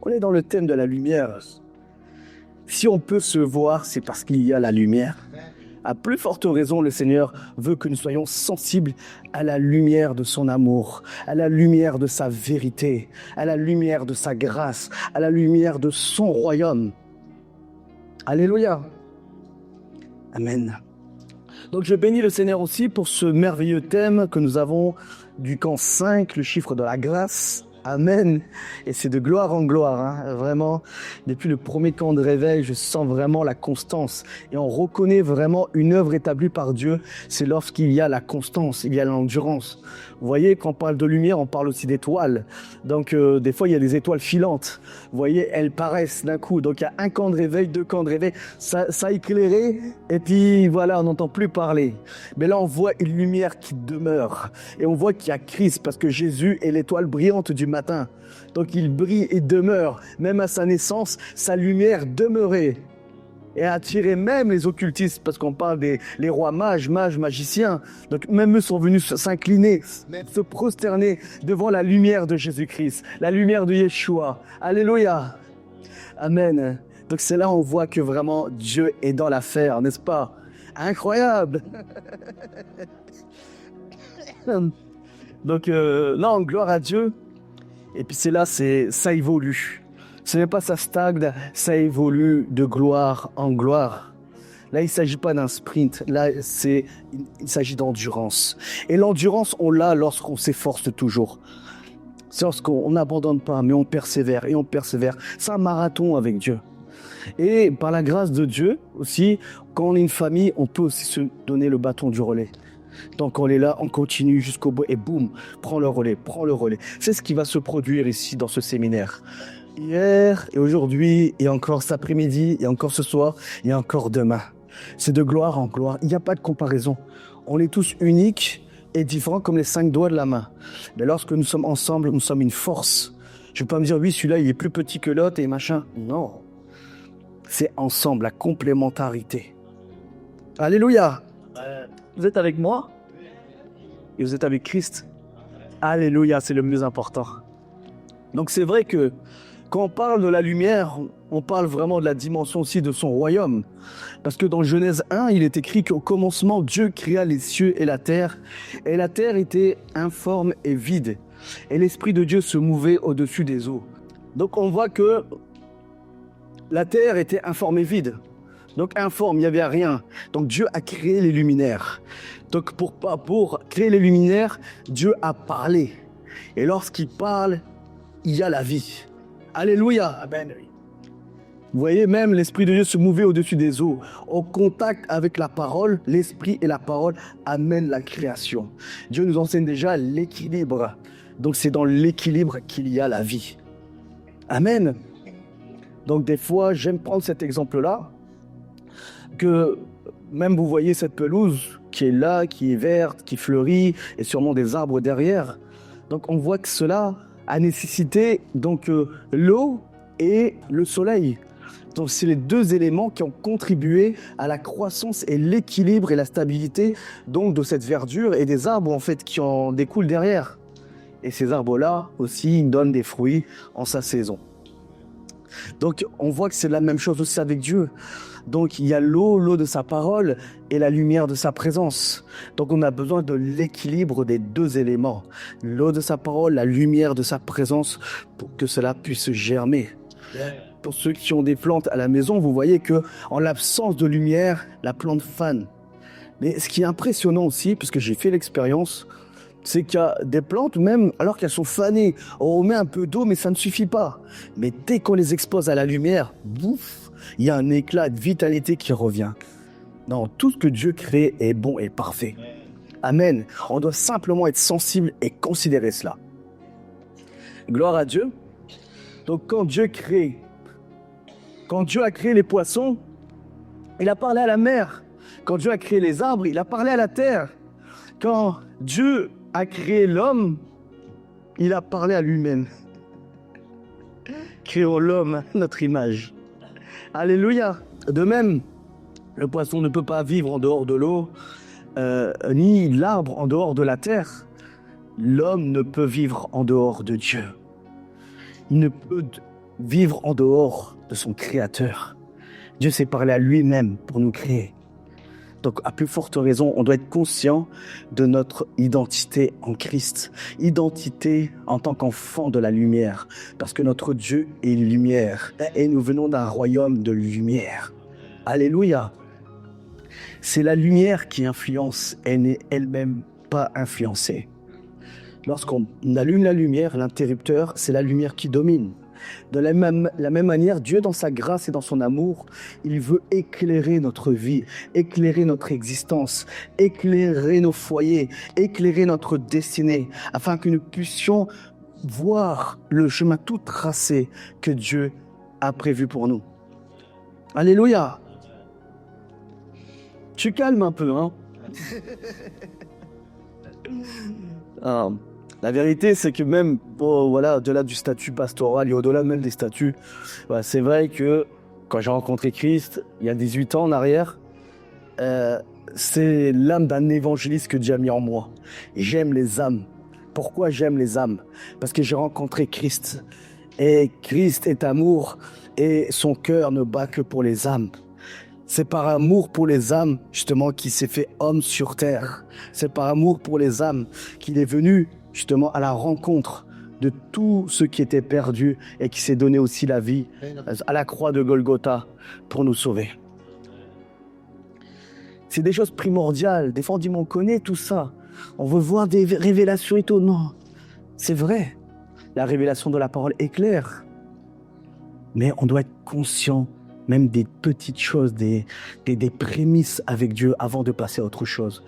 On est dans le thème de la lumière. Si on peut se voir, c'est parce qu'il y a la lumière. À plus forte raison, le Seigneur veut que nous soyons sensibles à la lumière de son amour, à la lumière de sa vérité, à la lumière de sa grâce, à la lumière de son royaume. Alléluia. Amen. Donc je bénis le Seigneur aussi pour ce merveilleux thème que nous avons du camp 5, le chiffre de la grâce. Amen. Et c'est de gloire en gloire, hein. Vraiment, depuis le premier camp de réveil, je sens vraiment la constance. Et on reconnaît vraiment une œuvre établie par Dieu. C'est lorsqu'il y a la constance, il y a l'endurance. Vous voyez, quand on parle de lumière, on parle aussi d'étoiles. Donc, des fois, il y a des étoiles filantes. Vous voyez, elles paraissent d'un coup. Donc, il y a un camp de réveil, deux camps de réveil. Ça a éclairé. Et puis, voilà, on n'entend plus parler. Mais là, on voit une lumière qui demeure. Et on voit qu'il y a Christ parce que Jésus est l'étoile brillante du matin. Donc, il brille et demeure. Même à sa naissance, sa lumière demeurait. Et a attiré même les occultistes, parce qu'on parle des les rois mages, magiciens. Donc même eux sont venus s'incliner, se prosterner devant la lumière de Jésus-Christ, la lumière de Yeshua. Alléluia. Amen. Donc c'est là où on voit que vraiment Dieu est dans l'affaire, n'est-ce pas? Incroyable. Donc non, gloire à Dieu. Et puis c'est là, ça évolue. Ce n'est pas ça stagne, ça évolue de gloire en gloire. Là, il ne s'agit pas d'un sprint, là, il s'agit d'endurance. Et l'endurance, on l'a lorsqu'on s'efforce toujours. C'est lorsqu'on n'abandonne pas, mais on persévère et on persévère. C'est un marathon avec Dieu. Et par la grâce de Dieu aussi, quand on est une famille, on peut aussi se donner le bâton du relais. Donc on est là, on continue jusqu'au bout et boum, prends le relais, prends le relais. C'est ce qui va se produire ici dans ce séminaire. Hier et aujourd'hui, et encore cet après-midi, et encore ce soir, et encore demain. C'est de gloire en gloire. Il n'y a pas de comparaison. On est tous uniques et différents comme les 5 doigts de la main. Mais lorsque nous sommes ensemble, nous sommes une force. Je ne vais pas me dire, oui, celui-là, il est plus petit que l'autre et machin. Non. C'est ensemble, la complémentarité. Alléluia. Vous êtes avec moi et vous êtes avec Christ. Alléluia, c'est le plus important. Donc c'est vrai que quand on parle de la lumière, on parle vraiment de la dimension aussi de son royaume. Parce que dans Genèse 1, il est écrit qu'au commencement, Dieu créa les cieux et la terre était informe et vide. Et l'Esprit de Dieu se mouvait au-dessus des eaux. Donc on voit que la terre était informe et vide. Donc informe, il n'y avait rien. Donc Dieu a créé les luminaires. Donc pour créer les luminaires, Dieu a parlé. Et lorsqu'il parle, il y a la vie. Alléluia. Amen. Vous voyez, même l'Esprit de Dieu se mouvait au-dessus des eaux. Au contact avec la parole, l'Esprit et la parole amènent la création. Dieu nous enseigne déjà l'équilibre. Donc c'est dans l'équilibre qu'il y a la vie. Amen. Donc des fois, j'aime prendre cet exemple-là, que même vous voyez cette pelouse qui est là, qui est verte, qui fleurit, et sûrement des arbres derrière. Donc on voit que cela a nécessité donc l'eau et le soleil. Donc c'est les deux éléments qui ont contribué à la croissance et l'équilibre et la stabilité donc de cette verdure et des arbres en fait qui en découlent derrière. Et ces arbres-là aussi donnent des fruits en sa saison. Donc on voit que c'est la même chose aussi avec Dieu. Donc il y a l'eau de sa parole et la lumière de sa présence. Donc on a besoin de l'équilibre des deux éléments. L'eau de sa parole, la lumière de sa présence pour que cela puisse germer. Pour ceux qui ont des plantes à la maison, vous voyez que en l'absence de lumière, la plante fane. Mais ce qui est impressionnant aussi, puisque j'ai fait l'expérience, c'est qu'il y a des plantes, même alors qu'elles sont fanées, on met un peu d'eau, mais ça ne suffit pas. Mais dès qu'on les expose à la lumière, bouf, il y a un éclat de vitalité qui revient. Non, tout ce que Dieu crée est bon et parfait. Amen. On doit simplement être sensible et considérer cela. Gloire à Dieu. Donc quand Dieu a créé les poissons, il a parlé à la mer. Quand Dieu a créé les arbres, il a parlé à la terre. Quand Dieu a créé l'homme, il a parlé à lui-même. Créons l'homme à notre image. Alléluia. De même, le poisson ne peut pas vivre en dehors de l'eau, ni l'arbre en dehors de la terre. L'homme ne peut vivre en dehors de Dieu. Il ne peut vivre en dehors de son Créateur. Dieu s'est parlé à lui-même pour nous créer. Donc, à plus forte raison, on doit être conscient de notre identité en Christ. Identité en tant qu'enfant de la lumière. Parce que notre Dieu est lumière. Et nous venons d'un royaume de lumière. Alléluia. C'est la lumière qui influence, elle n'est elle-même pas influencée. Lorsqu'on allume la lumière, l'interrupteur, c'est la lumière qui domine. De la même manière, Dieu, dans sa grâce et dans son amour, il veut éclairer notre vie, éclairer notre existence, éclairer nos foyers, éclairer notre destinée, afin que nous puissions voir le chemin tout tracé que Dieu a prévu pour nous. Alléluia! Tu calmes un peu, hein? La vérité, c'est que même au-delà du statut pastoral et au-delà même des statuts, c'est vrai que quand j'ai rencontré Christ, il y a 18 ans en arrière, c'est l'âme d'un évangéliste que Dieu a mis en moi. Et j'aime les âmes. Pourquoi j'aime les âmes? Parce que j'ai rencontré Christ. Et Christ est amour et son cœur ne bat que pour les âmes. C'est par amour pour les âmes, justement, qu'il s'est fait homme sur terre. C'est par amour pour les âmes qu'il est venu, justement, à la rencontre de tous ceux qui étaient perdus et qui s'est donné aussi la vie à la croix de Golgotha pour nous sauver. C'est des choses primordiales. Des fois, on dit, mais on connaît tout ça. On veut voir des révélations et tout. Non, c'est vrai. La révélation de la parole est claire. Mais on doit être conscient même des petites choses, des prémices avec Dieu avant de passer à autre chose.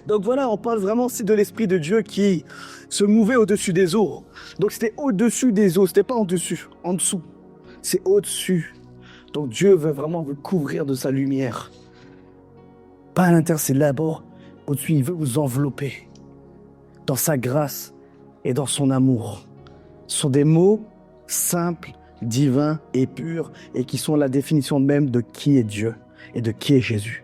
Donc voilà, on parle vraiment de l'Esprit de Dieu qui se mouvait au-dessus des eaux. Donc c'était au-dessus des eaux, c'était pas en dessus, en dessous. C'est au-dessus. Donc Dieu veut vraiment vous couvrir de sa lumière. Pas à l'intérieur, c'est d'abord au-dessus. Il veut vous envelopper dans sa grâce et dans son amour. Ce sont des mots simples, divins et purs, et qui sont la définition même de qui est Dieu et de qui est Jésus.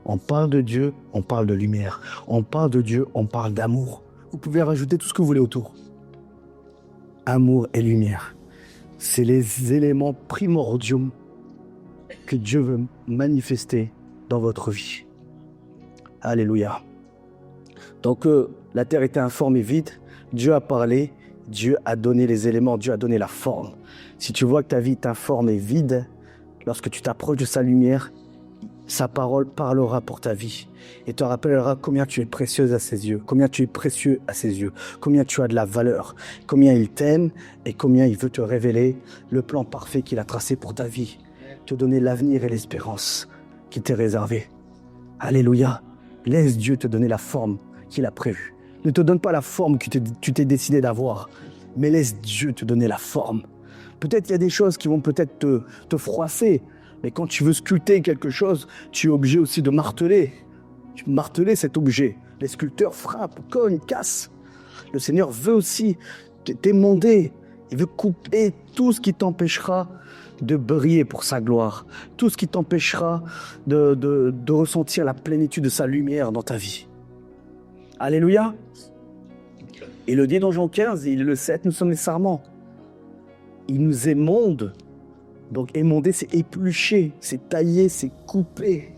On parle de Dieu, on parle de lumière. On parle de Dieu, on parle d'amour. Vous pouvez rajouter tout ce que vous voulez autour. Amour et lumière. C'est les éléments primordiaux que Dieu veut manifester dans votre vie. Alléluia. Donc, la terre était informe et vide. Dieu a parlé, Dieu a donné les éléments, Dieu a donné la forme. Si tu vois que ta vie est informe et vide, lorsque tu t'approches de sa lumière, sa parole parlera pour ta vie et te rappellera combien tu es précieuse à ses yeux, combien tu es précieux à ses yeux, combien tu as de la valeur, combien il t'aime et combien il veut te révéler le plan parfait qu'il a tracé pour ta vie, te donner l'avenir et l'espérance qui t'est réservé. Alléluia. Laisse Dieu te donner la forme qu'il a prévue. Ne te donne pas la forme que tu t'es décidé d'avoir, mais laisse Dieu te donner la forme. Peut-être qu'il y a des choses qui vont peut-être te froisser, mais quand tu veux sculpter quelque chose, tu es obligé aussi de marteler. Marteler cet objet. Les sculpteurs frappent, cognent, cassent. Le Seigneur veut aussi t'émonder. Il veut couper tout ce qui t'empêchera de briller pour sa gloire. Tout ce qui t'empêchera de ressentir la plénitude de sa lumière dans ta vie. Alléluia. Il le dit dans Jean 15, il le sait, nous sommes les sarments. Il nous émonde. Donc émonder, c'est éplucher, c'est tailler, c'est couper.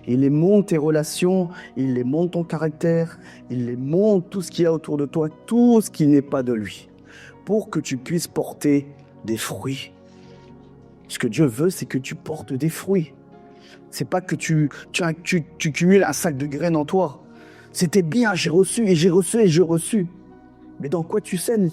Il émonde tes relations, il émonde ton caractère, il émonde tout ce qu'il y a autour de toi, tout ce qui n'est pas de lui, pour que tu puisses porter des fruits. Ce que Dieu veut, c'est que tu portes des fruits. C'est pas que tu cumules un sac de graines en toi. C'était bien, j'ai reçu et j'ai reçu et j'ai reçu. Mais dans quoi tu sèmes?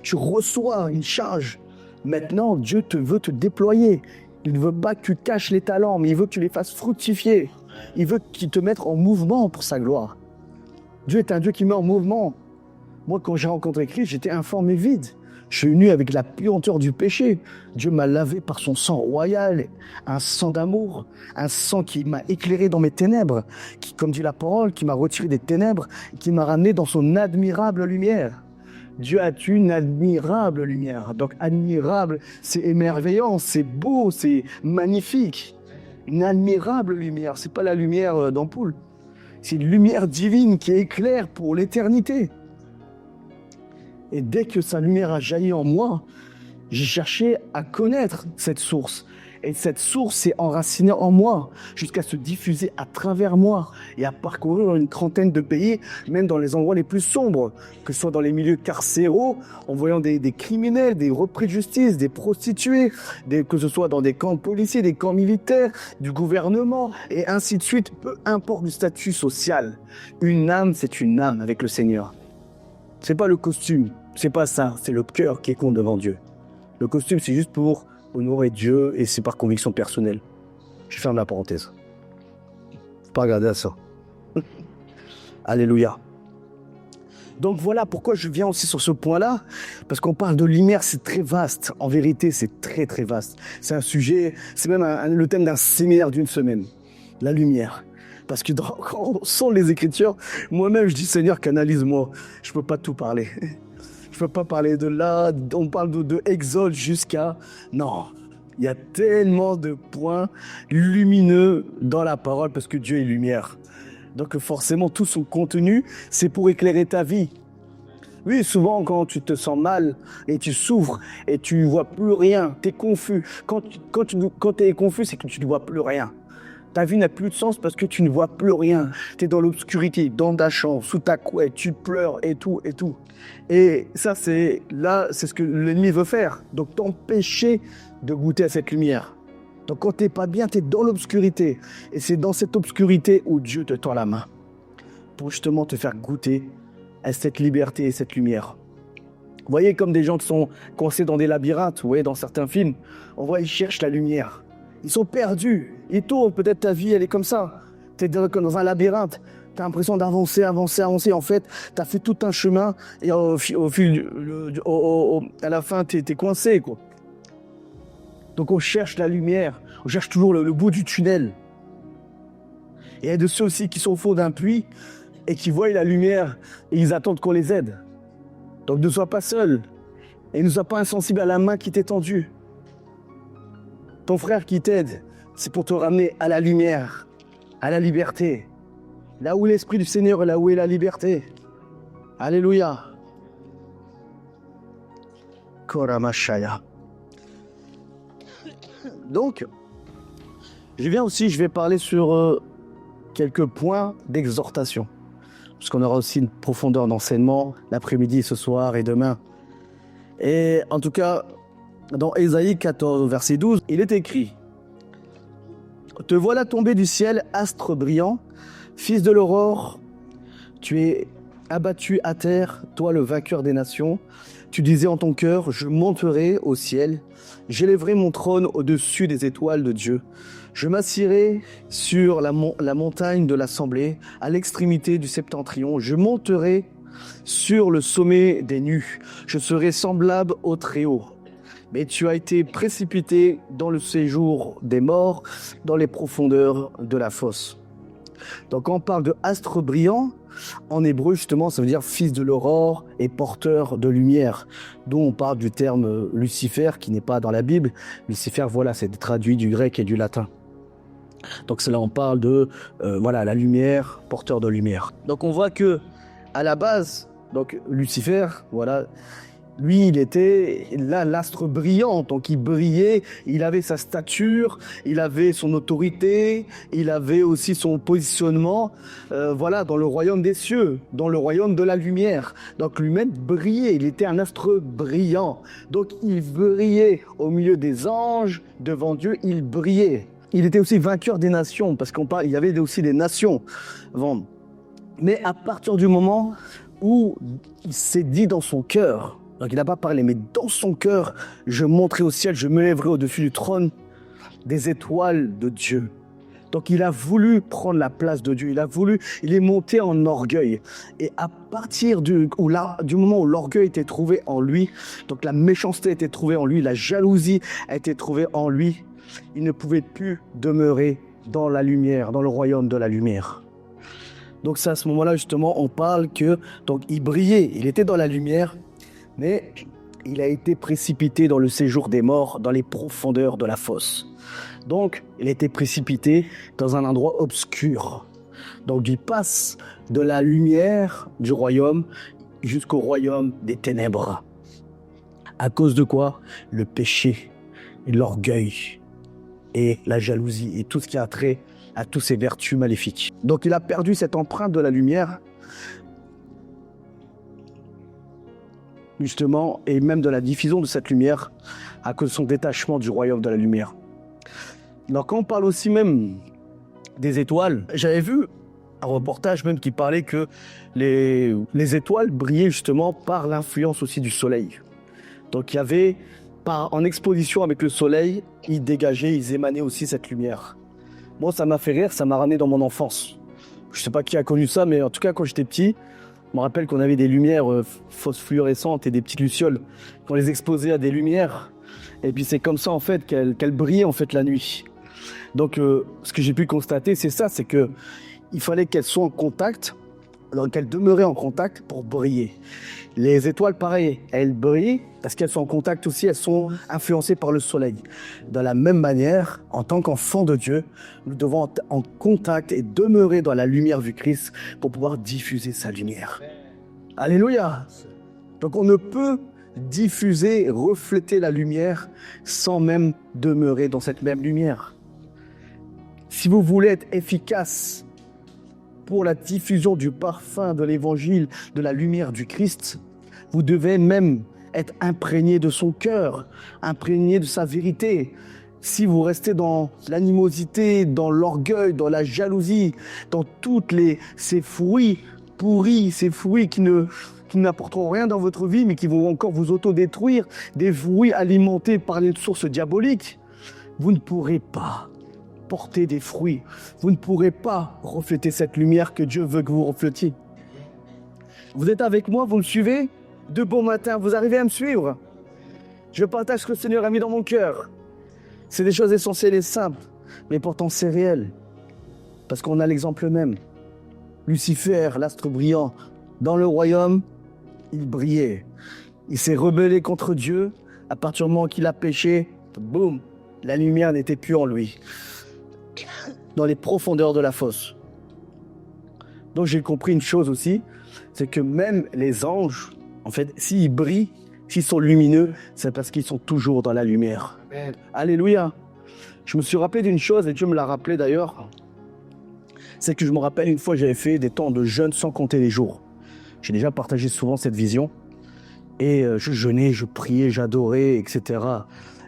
Tu reçois une charge. Maintenant, Dieu veut te déployer. Il ne veut pas que tu caches les talents, mais il veut que tu les fasses fructifier. Il veut qu'il te mette en mouvement pour sa gloire. Dieu est un Dieu qui met en mouvement. Moi, quand j'ai rencontré Christ, j'étais informe et vide. Je suis venu avec la puanteur du péché. Dieu m'a lavé par son sang royal, un sang d'amour, un sang qui m'a éclairé dans mes ténèbres, qui, comme dit la parole, qui m'a retiré des ténèbres, qui m'a ramené dans son admirable lumière. Dieu a une admirable lumière. Donc admirable, c'est émerveillant, c'est beau, c'est magnifique. Une admirable lumière, c'est pas la lumière d'ampoule. C'est une lumière divine qui éclaire pour l'éternité. Et dès que sa lumière a jailli en moi, J'ai cherché à connaître cette source. Et cette source s'est enracinée en moi jusqu'à se diffuser à travers moi et à parcourir une trentaine de pays, même dans les endroits les plus sombres, que ce soit dans les milieux carcéraux, en voyant des criminels, des repris de justice, des prostituées, que ce soit dans des camps policiers, des camps militaires, du gouvernement, et ainsi de suite, peu importe le statut social. Une âme, c'est une âme avec le Seigneur. C'est pas le costume, c'est pas ça, c'est le cœur qui compte devant Dieu. Le costume, c'est juste pour honorer Dieu et c'est par conviction personnelle. Je ferme la parenthèse. Faut pas regarder à ça. Alléluia. Donc voilà pourquoi je viens aussi sur ce point-là, parce qu'on parle de lumière, c'est très vaste. En vérité, c'est très très vaste. C'est un sujet, c'est même le thème d'un séminaire d'une semaine. La lumière. Parce que quand on sent les Écritures, moi-même je dis Seigneur, canalise-moi. Je peux pas tout parler. Je peux pas parler de là, on parle de Exode jusqu'à... Non, il y a tellement de points lumineux dans la parole parce que Dieu est lumière. Donc forcément, tout son contenu, c'est pour éclairer ta vie. Oui, souvent quand tu te sens mal et tu souffres et tu vois plus rien, tu es confus. Quand tu es confus, c'est que tu ne vois plus rien. Ta vie n'a plus de sens parce que tu ne vois plus rien. Tu es dans l'obscurité, dans ta chambre, sous ta couette, tu pleures et tout et tout. Et ça, c'est ce que l'ennemi veut faire. Donc t'empêcher de goûter à cette lumière. Donc quand t'es pas bien, tu es dans l'obscurité. Et c'est dans cette obscurité où Dieu te tend la main pour justement te faire goûter à cette liberté et cette lumière. Vous voyez comme des gens qui sont coincés dans des labyrinthes, vous voyez dans certains films, on voit ils cherchent la lumière. Ils sont perdus. Ils tournent, peut-être ta vie, elle est comme ça. Tu es dans un labyrinthe. Tu as l'impression d'avancer. En fait, tu as fait tout un chemin et à la fin, tu es coincé, quoi. Donc on cherche la lumière. On cherche toujours le bout du tunnel. Et il y a de ceux aussi qui sont au fond d'un puits et qui voient la lumière et ils attendent qu'on les aide. Donc ne sois pas seul. Et ne sois pas insensible à la main qui t'est tendue. Ton frère qui t'aide, c'est pour te ramener à la lumière, à la liberté. Là où l'Esprit du Seigneur est, là où est la liberté. Alléluia. Koramashaya. Donc, je vais parler sur quelques points d'exhortation. Parce qu'on aura aussi une profondeur d'enseignement l'après-midi, ce soir et demain. Et en tout cas, dans Ésaïe 14, verset 12, il est écrit « Te voilà tombé du ciel, astre brillant, fils de l'aurore, tu es abattu à terre, toi le vainqueur des nations. Tu disais en ton cœur, je monterai au ciel, j'élèverai mon trône au-dessus des étoiles de Dieu. Je m'assirai sur la montagne de l'assemblée, à l'extrémité du septentrion, je monterai sur le sommet des nus, je serai semblable au Très-Haut. Mais tu as été précipité dans le séjour des morts, dans les profondeurs de la fosse. » Donc quand on parle de astre brillant, en hébreu justement ça veut dire fils de l'aurore et porteur de lumière, dont on parle du terme Lucifer qui n'est pas dans la Bible. Lucifer, voilà, c'est traduit du grec et du latin. Donc c'est là on parle de la lumière, porteur de lumière. Donc on voit que à la base, donc Lucifer, voilà, lui, il était là, l'astre brillant, donc il brillait, il avait sa stature, il avait son autorité, il avait aussi son positionnement, dans le royaume des cieux, dans le royaume de la lumière. Donc lui-même brillait, il était un astre brillant. Donc il brillait au milieu des anges, devant Dieu, il brillait. Il était aussi vainqueur des nations, parce il y avait aussi des nations avant. Mais à partir du moment où il s'est dit dans son cœur, donc il n'a pas parlé, mais dans son cœur, je monterai au ciel, je me lèverai au-dessus du trône des étoiles de Dieu. Donc il a voulu prendre la place de Dieu, il est monté en orgueil. Et à partir du moment où l'orgueil était trouvé en lui, donc la méchanceté était trouvée en lui, la jalousie a été trouvée en lui, il ne pouvait plus demeurer dans la lumière, dans le royaume de la lumière. Donc c'est à ce moment-là justement, on parle que donc il brillait, il était dans la lumière, mais il a été précipité dans le séjour des morts, dans les profondeurs de la fosse. Donc, il a été précipité dans un endroit obscur. Donc, il passe de la lumière du royaume jusqu'au royaume des ténèbres. À cause de quoi? Le péché, et l'orgueil et la jalousie et tout ce qui a trait à toutes ces vertus maléfiques. Donc il a perdu cette empreinte de la lumière, justement, et même de la diffusion de cette lumière à cause de son détachement du royaume de la lumière. Alors quand on parle aussi même des étoiles, j'avais vu un reportage même qui parlait que les étoiles brillaient justement par l'influence aussi du soleil. Donc il y avait, en exposition avec le soleil, ils dégageaient, ils émanaient aussi cette lumière. Moi ça m'a fait rire, ça m'a ramené dans mon enfance. Je sais pas qui a connu ça, mais en tout cas quand j'étais petit, je me rappelle qu'on avait des lumières phosphorescentes et des petites lucioles. On les exposait à des lumières, et puis c'est comme ça en fait qu'elles brillaient en fait la nuit. Donc ce que j'ai pu constater, c'est ça, c'est que il fallait qu'elles soient en contact, alors qu'elles demeuraient en contact pour briller. Les étoiles, pareil, elles brillent parce qu'elles sont en contact aussi, elles sont influencées par le soleil. De la même manière, en tant qu'enfants de Dieu, nous devons être en contact et demeurer dans la lumière du Christ pour pouvoir diffuser sa lumière. Alléluia! Donc on ne peut diffuser, refléter la lumière sans même demeurer dans cette même lumière. Si vous voulez être efficace pour la diffusion du parfum de l'évangile, de la lumière du Christ, vous devez même être imprégné de son cœur, imprégné de sa vérité. Si vous restez dans l'animosité, dans l'orgueil, dans la jalousie, dans toutes ces fruits pourris, ces fruits qui n'apporteront rien dans votre vie, mais qui vont encore vous autodétruire, des fruits alimentés par les sources diaboliques, vous ne pourrez pas porter des fruits. Vous ne pourrez pas refléter cette lumière que Dieu veut que vous reflétiez. Vous êtes avec moi, vous me suivez? De bon matin, vous arrivez à me suivre? Je partage ce que le Seigneur a mis dans mon cœur. C'est des choses essentielles et simples, mais pourtant c'est réel. Parce qu'on a l'exemple même. Lucifer, l'astre brillant, dans le royaume, il brillait. Il s'est rebellé contre Dieu. À partir du moment qu'il a péché, boum, la lumière n'était plus en lui. Dans les profondeurs de la fosse. Donc j'ai compris une chose aussi, c'est que même les anges, en fait, s'ils brillent, s'ils sont lumineux, c'est parce qu'ils sont toujours dans la lumière. Amen. Alléluia. Je me suis rappelé d'une chose, et Dieu me l'a rappelé d'ailleurs, c'est que je me rappelle une fois, j'avais fait des temps de jeûne sans compter les jours. J'ai déjà partagé souvent cette vision, et je jeûnais, je priais, j'adorais, etc.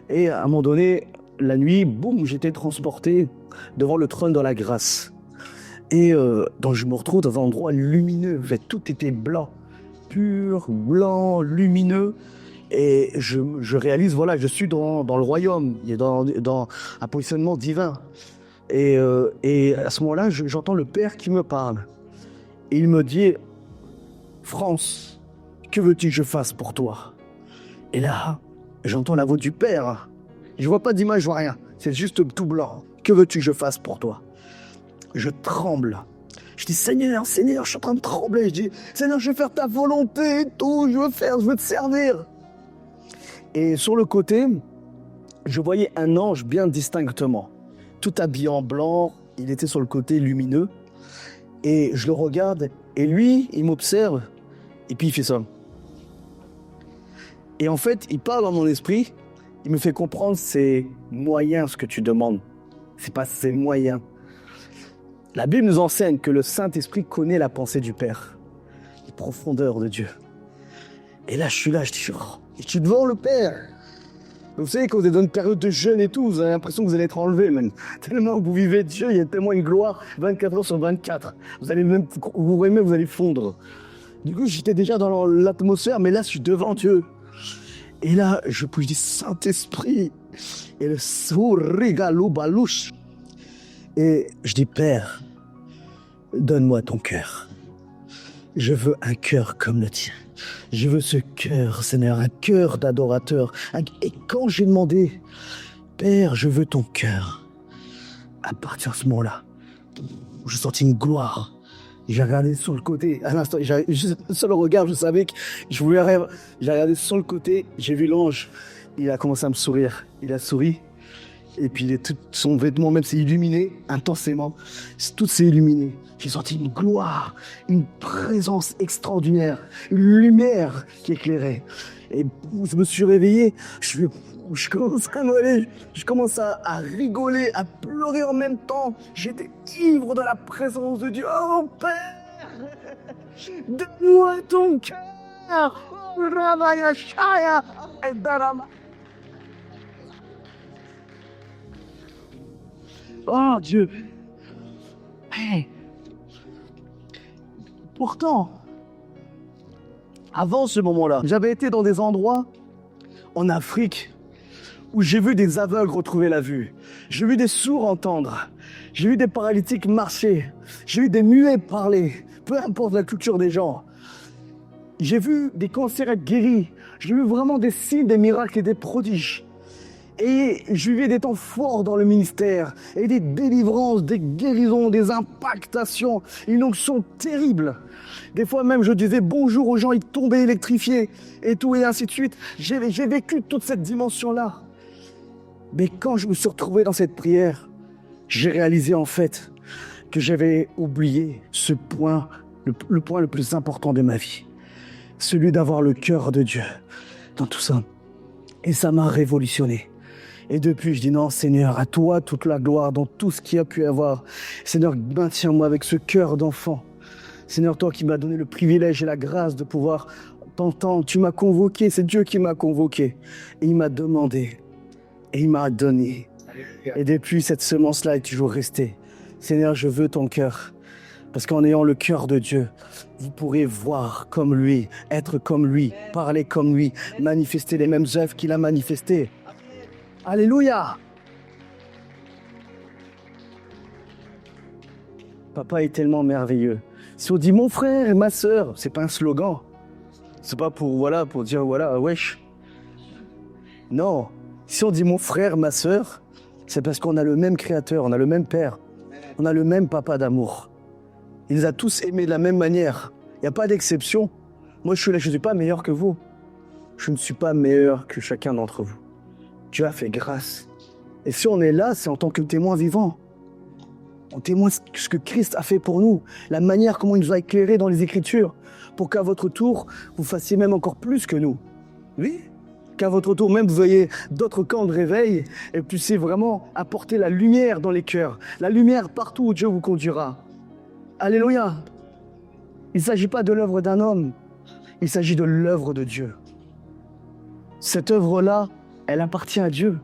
Et à un moment donné, la nuit, boum, j'étais transporté devant le trône de la grâce. Et donc je me retrouve dans un endroit lumineux. En fait, tout était blanc, pur, blanc, lumineux. Et je réalise, voilà, je suis dans le royaume, dans un positionnement divin. Et à ce moment-là, j'entends le Père qui me parle. Et il me dit, France, que veux-tu que je fasse pour toi? Et là, j'entends la voix du Père. Je vois pas d'image, je vois rien. C'est juste tout blanc. Que veux-tu que je fasse pour toi? Je tremble. Je dis, Seigneur, Seigneur, je suis en train de trembler. Je dis, Seigneur, je veux faire ta volonté et tout. Je veux te servir. Et sur le côté, je voyais un ange bien distinctement. Tout habillé en blanc. Il était sur le côté lumineux. Et je le regarde. Et lui, il m'observe. Et puis il fait ça. Et en fait, il parle dans mon esprit. Il me fait comprendre, c'est moyen ce que tu demandes. C'est pas ses moyens. La Bible nous enseigne que le Saint-Esprit connaît la pensée du Père, les profondeurs de Dieu. Et là, je suis je suis devant le Père. Vous savez, quand vous êtes dans une période de jeûne et tout, vous avez l'impression que vous allez être enlevé, même. Tellement que vous vivez Dieu, il y a tellement une gloire, 24 heures sur 24. Vous allez fondre. Du coup, j'étais déjà dans l'atmosphère, mais là, je suis devant Dieu. Et là, je dis, Saint-Esprit, et le sourigalo balouche. Et je dis, Père, donne-moi ton cœur. Je veux un cœur comme le tien. Je veux ce cœur, Seigneur, un cœur d'adorateur. Et quand j'ai demandé, Père, je veux ton cœur, à partir de ce moment-là, je sentis une gloire. J'ai regardé sur le côté, à l'instant, sur le regard, je savais que je voulais rêver. J'ai regardé sur le côté, j'ai vu l'ange, il a commencé à me sourire. Il a souri, Et puis son vêtement même s'est illuminé intensément. Tout s'est illuminé. J'ai senti une gloire, une présence extraordinaire, une lumière qui éclairait. Et je me suis réveillé, je commence à voler, je commence à rigoler, à pleurer en même temps. J'étais ivre de la présence de Dieu. Oh Père, donne-moi ton cœur. Oh Dieu. Hey. Pourtant, avant ce moment-là, j'avais été dans des endroits en Afrique où j'ai vu des aveugles retrouver la vue. J'ai vu des sourds entendre. J'ai vu des paralytiques marcher. J'ai vu des muets parler. Peu importe la culture des gens. J'ai vu des cancers être guéris. J'ai vu vraiment des signes, des miracles et des prodiges. Et je vivais des temps forts dans le ministère. Et des délivrances, des guérisons, des impactations. Une onction terrible. Des fois même, je disais bonjour aux gens, ils tombaient électrifiés. Et tout, et ainsi de suite. J'ai vécu toute cette dimension-là. Mais quand je me suis retrouvé dans cette prière, j'ai réalisé en fait que j'avais oublié ce point, le point le plus important de ma vie. Celui d'avoir le cœur de Dieu dans tout ça. Et ça m'a révolutionné. Et depuis, je dis non, Seigneur, à toi toute la gloire dans tout ce qu'il y a pu avoir. Seigneur, maintiens-moi avec ce cœur d'enfant. Seigneur, toi qui m'as donné le privilège et la grâce de pouvoir t'entendre, tu m'as convoqué, c'est Dieu qui m'a convoqué. Et il m'a demandé, et il m'a donné. Et depuis, cette semence-là est toujours restée. Seigneur, je veux ton cœur. Parce qu'en ayant le cœur de Dieu, vous pourrez voir comme lui, être comme lui, parler comme lui, manifester les mêmes œuvres qu'il a manifestées. Alléluia! Papa est tellement merveilleux. Si on dit mon frère et ma sœur, c'est pas un slogan. C'est pas pour dire wesh. Non. Si on dit mon frère, ma sœur, c'est parce qu'on a le même créateur, on a le même père, on a le même papa d'amour. Il les a tous aimés de la même manière. Il n'y a pas d'exception. Moi, je suis là, je ne suis pas meilleur que vous. Je ne suis pas meilleur que chacun d'entre vous. Dieu a fait grâce. Et si on est là, c'est en tant que témoin vivant. On témoigne ce que Christ a fait pour nous, la manière comment il nous a éclairés dans les Écritures, pour qu'à votre tour, vous fassiez même encore plus que nous. Oui, qu'à votre tour, même vous voyez d'autres camps de réveil et puissiez vraiment apporter la lumière dans les cœurs, la lumière partout où Dieu vous conduira. Alléluia. Il ne s'agit pas de l'œuvre d'un homme, il s'agit de l'œuvre de Dieu. Cette œuvre-là, elle appartient à Dieu.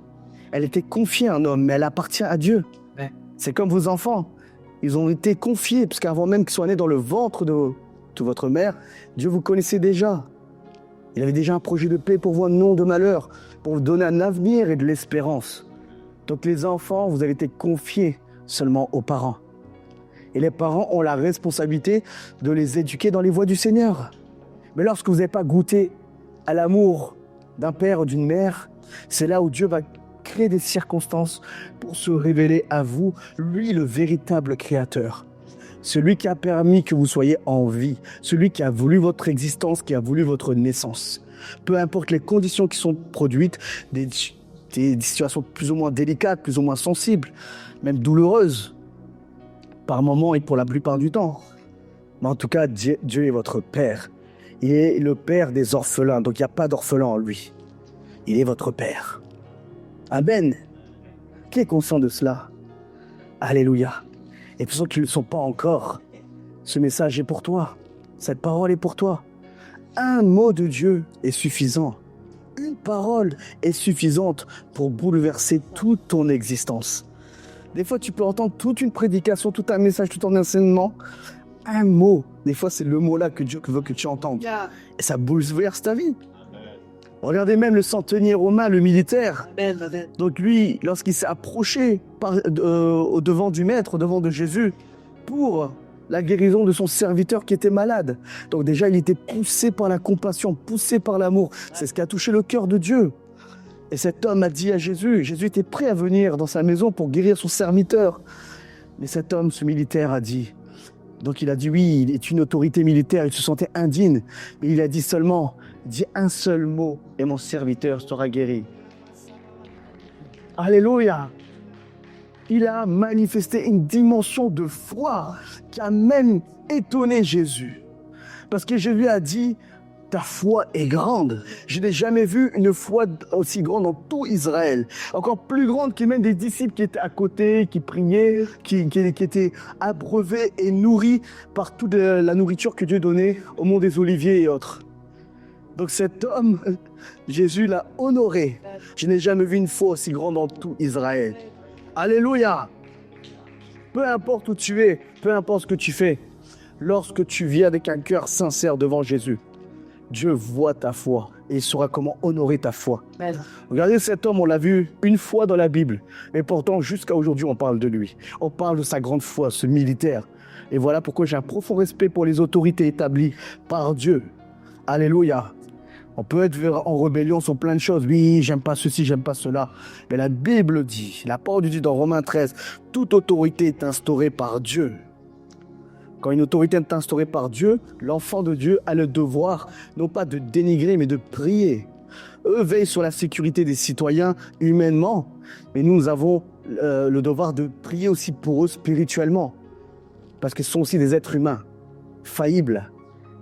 Elle était confiée à un homme, mais elle appartient à Dieu. Ouais. C'est comme vos enfants. Ils ont été confiés, parce qu'avant même qu'ils soient nés dans le ventre de votre mère, Dieu vous connaissait déjà. Il avait déjà un projet de paix pour vous, non de malheur, pour vous donner un avenir et de l'espérance. Donc les enfants, vous avez été confiés seulement aux parents. Et les parents ont la responsabilité de les éduquer dans les voies du Seigneur. Mais lorsque vous n'avez pas goûté à l'amour d'un père ou d'une mère, c'est là où Dieu va créer des circonstances pour se révéler à vous, lui le véritable créateur. Celui qui a permis que vous soyez en vie, celui qui a voulu votre existence, qui a voulu votre naissance. Peu importe les conditions qui sont produites, des situations plus ou moins délicates, plus ou moins sensibles, même douloureuses, par moments et pour la plupart du temps. Mais en tout cas, Dieu est votre Père. Il est le Père des orphelins, donc il n'y a pas d'orphelin en lui. Il est votre Père. Amen. Qui est conscient de cela? Alléluia. Et pour ceux qui ne le sont pas encore, ce message est pour toi. Cette parole est pour toi. Un mot de Dieu est suffisant. Une parole est suffisante pour bouleverser toute ton existence. Des fois, tu peux entendre toute une prédication, tout un message, tout un enseignement. Un mot, des fois, c'est le mot-là que Dieu veut que tu entendes. Et ça bouleverse ta vie. Regardez même le centenier romain, le militaire. Donc lui, lorsqu'il s'est approché au devant du maître, au devant de Jésus, pour la guérison de son serviteur qui était malade. Donc déjà, il était poussé par la compassion, poussé par l'amour. C'est ce qui a touché le cœur de Dieu. Et cet homme a dit à Jésus, Jésus était prêt à venir dans sa maison pour guérir son serviteur. Mais cet homme, ce militaire, a dit, donc il a dit oui, il est une autorité militaire, il se sentait indigne, mais il a dit seulement, dis un seul mot et mon serviteur sera guéri. Alléluia. Il a manifesté une dimension de foi qui a même étonné Jésus. Parce que Jésus a dit, ta foi est grande. Je n'ai jamais vu une foi aussi grande dans tout Israël. Encore plus grande que même des disciples qui étaient à côté, qui priaient, qui étaient abreuvés et nourris par toute la nourriture que Dieu donnait au mont des Oliviers et autres. Donc cet homme, Jésus l'a honoré. Je n'ai jamais vu une foi aussi grande dans tout Israël. Alléluia. Peu importe où tu es, peu importe ce que tu fais, lorsque tu viens avec un cœur sincère devant Jésus, Dieu voit ta foi et il saura comment honorer ta foi. Amen. Regardez cet homme, on l'a vu une fois dans la Bible, mais pourtant jusqu'à aujourd'hui on parle de lui. On parle de sa grande foi, ce militaire. Et voilà pourquoi j'ai un profond respect pour les autorités établies par Dieu. Alléluia. On peut être en rébellion sur plein de choses. Oui, j'aime pas ceci, j'aime pas cela. Mais la Bible dit, la parole dit dans Romains 13, toute autorité est instaurée par Dieu. Quand une autorité est instaurée par Dieu, l'enfant de Dieu a le devoir, non pas de dénigrer, mais de prier. Eux veillent sur la sécurité des citoyens humainement, mais nous avons le devoir de prier aussi pour eux spirituellement. Parce qu'ils sont aussi des êtres humains, faillibles.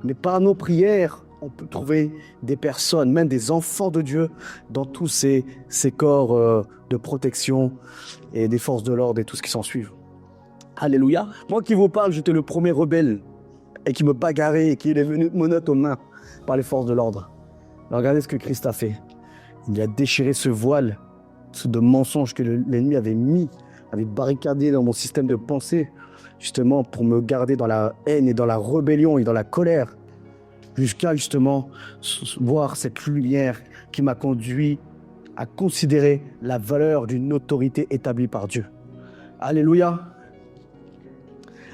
Mais par nos prières, on peut trouver des personnes, même des enfants de Dieu, dans tous ces corps de protection et des forces de l'ordre et tout ce qui s'ensuit. Alléluia. Moi qui vous parle, j'étais le premier rebelle et qui me bagarrait et qui est venu menottes aux mains par les forces de l'ordre. Alors regardez ce que Christ a fait. Il a déchiré ce voile de mensonges que l'ennemi avait mis, avait barricadé dans mon système de pensée, justement pour me garder dans la haine et dans la rébellion et dans la colère, jusqu'à justement voir cette lumière qui m'a conduit à considérer la valeur d'une autorité établie par Dieu. Alléluia.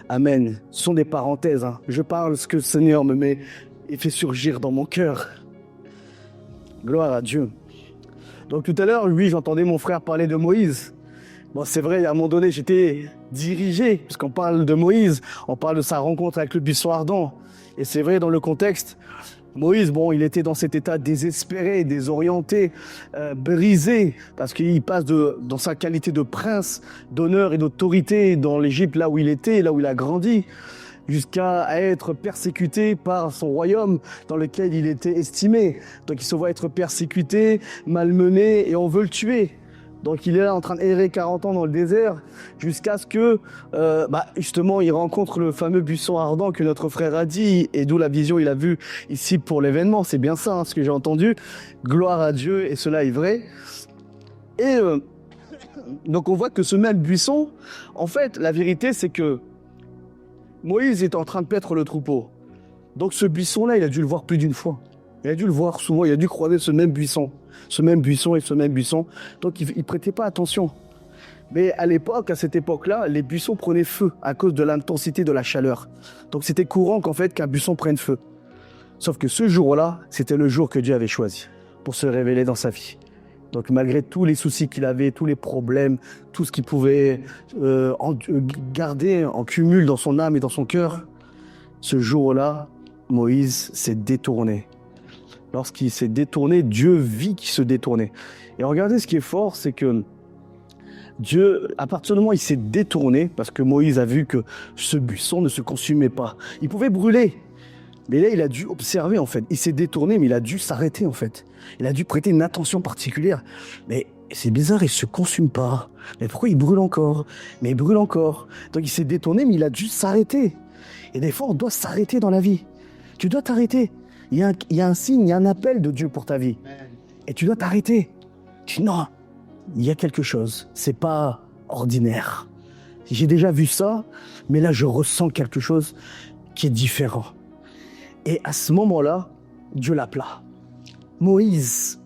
Amen. Ce sont des parenthèses. Je parle ce que le Seigneur me met et fait surgir dans mon cœur. Gloire à Dieu. Donc tout à l'heure, oui, j'entendais mon frère parler de Moïse. Bon, c'est vrai, à un moment donné, j'étais dirigé, puisqu'on parle de Moïse, on parle de sa rencontre avec le buisson ardent. Et c'est vrai, dans le contexte, Moïse, bon, il était dans cet état désespéré, désorienté, brisé, parce qu'il passe dans sa qualité de prince, d'honneur et d'autorité dans l'Égypte, là où il était, là où il a grandi, jusqu'à être persécuté par son royaume dans lequel il était estimé. Donc il se voit être persécuté, malmené, et on veut le tuer. Donc il est là en train d'errer 40 ans dans le désert jusqu'à ce que justement il rencontre le fameux buisson ardent que notre frère a dit, et d'où la vision il a vue ici pour l'événement. C'est bien ça ce que j'ai entendu. Gloire à Dieu, et cela est vrai. Et donc on voit que ce même buisson, en fait la vérité c'est que Moïse est en train de paître le troupeau. Donc ce buisson-là, il a dû le voir plus d'une fois. Il a dû le voir souvent, il a dû croiser ce même buisson et ce même buisson. Donc il ne prêtait pas attention. Mais à l'époque, à cette époque-là, les buissons prenaient feu à cause de l'intensité de la chaleur. Donc c'était courant qu'un buisson prenne feu. Sauf que ce jour-là, c'était le jour que Dieu avait choisi pour se révéler dans sa vie. Donc malgré tous les soucis qu'il avait, tous les problèmes, tout ce qu'il pouvait garder en cumul dans son âme et dans son cœur, ce jour-là, Moïse s'est détourné. Lorsqu'il s'est détourné, Dieu vit qu'il se détournait. Et regardez, ce qui est fort, c'est que Dieu, à partir du moment où il s'est détourné, parce que Moïse a vu que ce buisson ne se consumait pas, il pouvait brûler. Mais là, il a dû observer, en fait. Il s'est détourné, mais il a dû s'arrêter, en fait. Il a dû prêter une attention particulière. Mais c'est bizarre, il ne se consume pas. Mais pourquoi il brûle encore? Mais il brûle encore. Donc il s'est détourné, mais il a dû s'arrêter. Et des fois, on doit s'arrêter dans la vie. Tu dois t'arrêter. Il y a un signe, il y a un appel de Dieu pour ta vie. Et tu dois t'arrêter. Tu dis non, il y a quelque chose. C'est pas ordinaire. J'ai déjà vu ça, mais là, je ressens quelque chose qui est différent. Et à ce moment-là, Dieu l'appela. Moïse.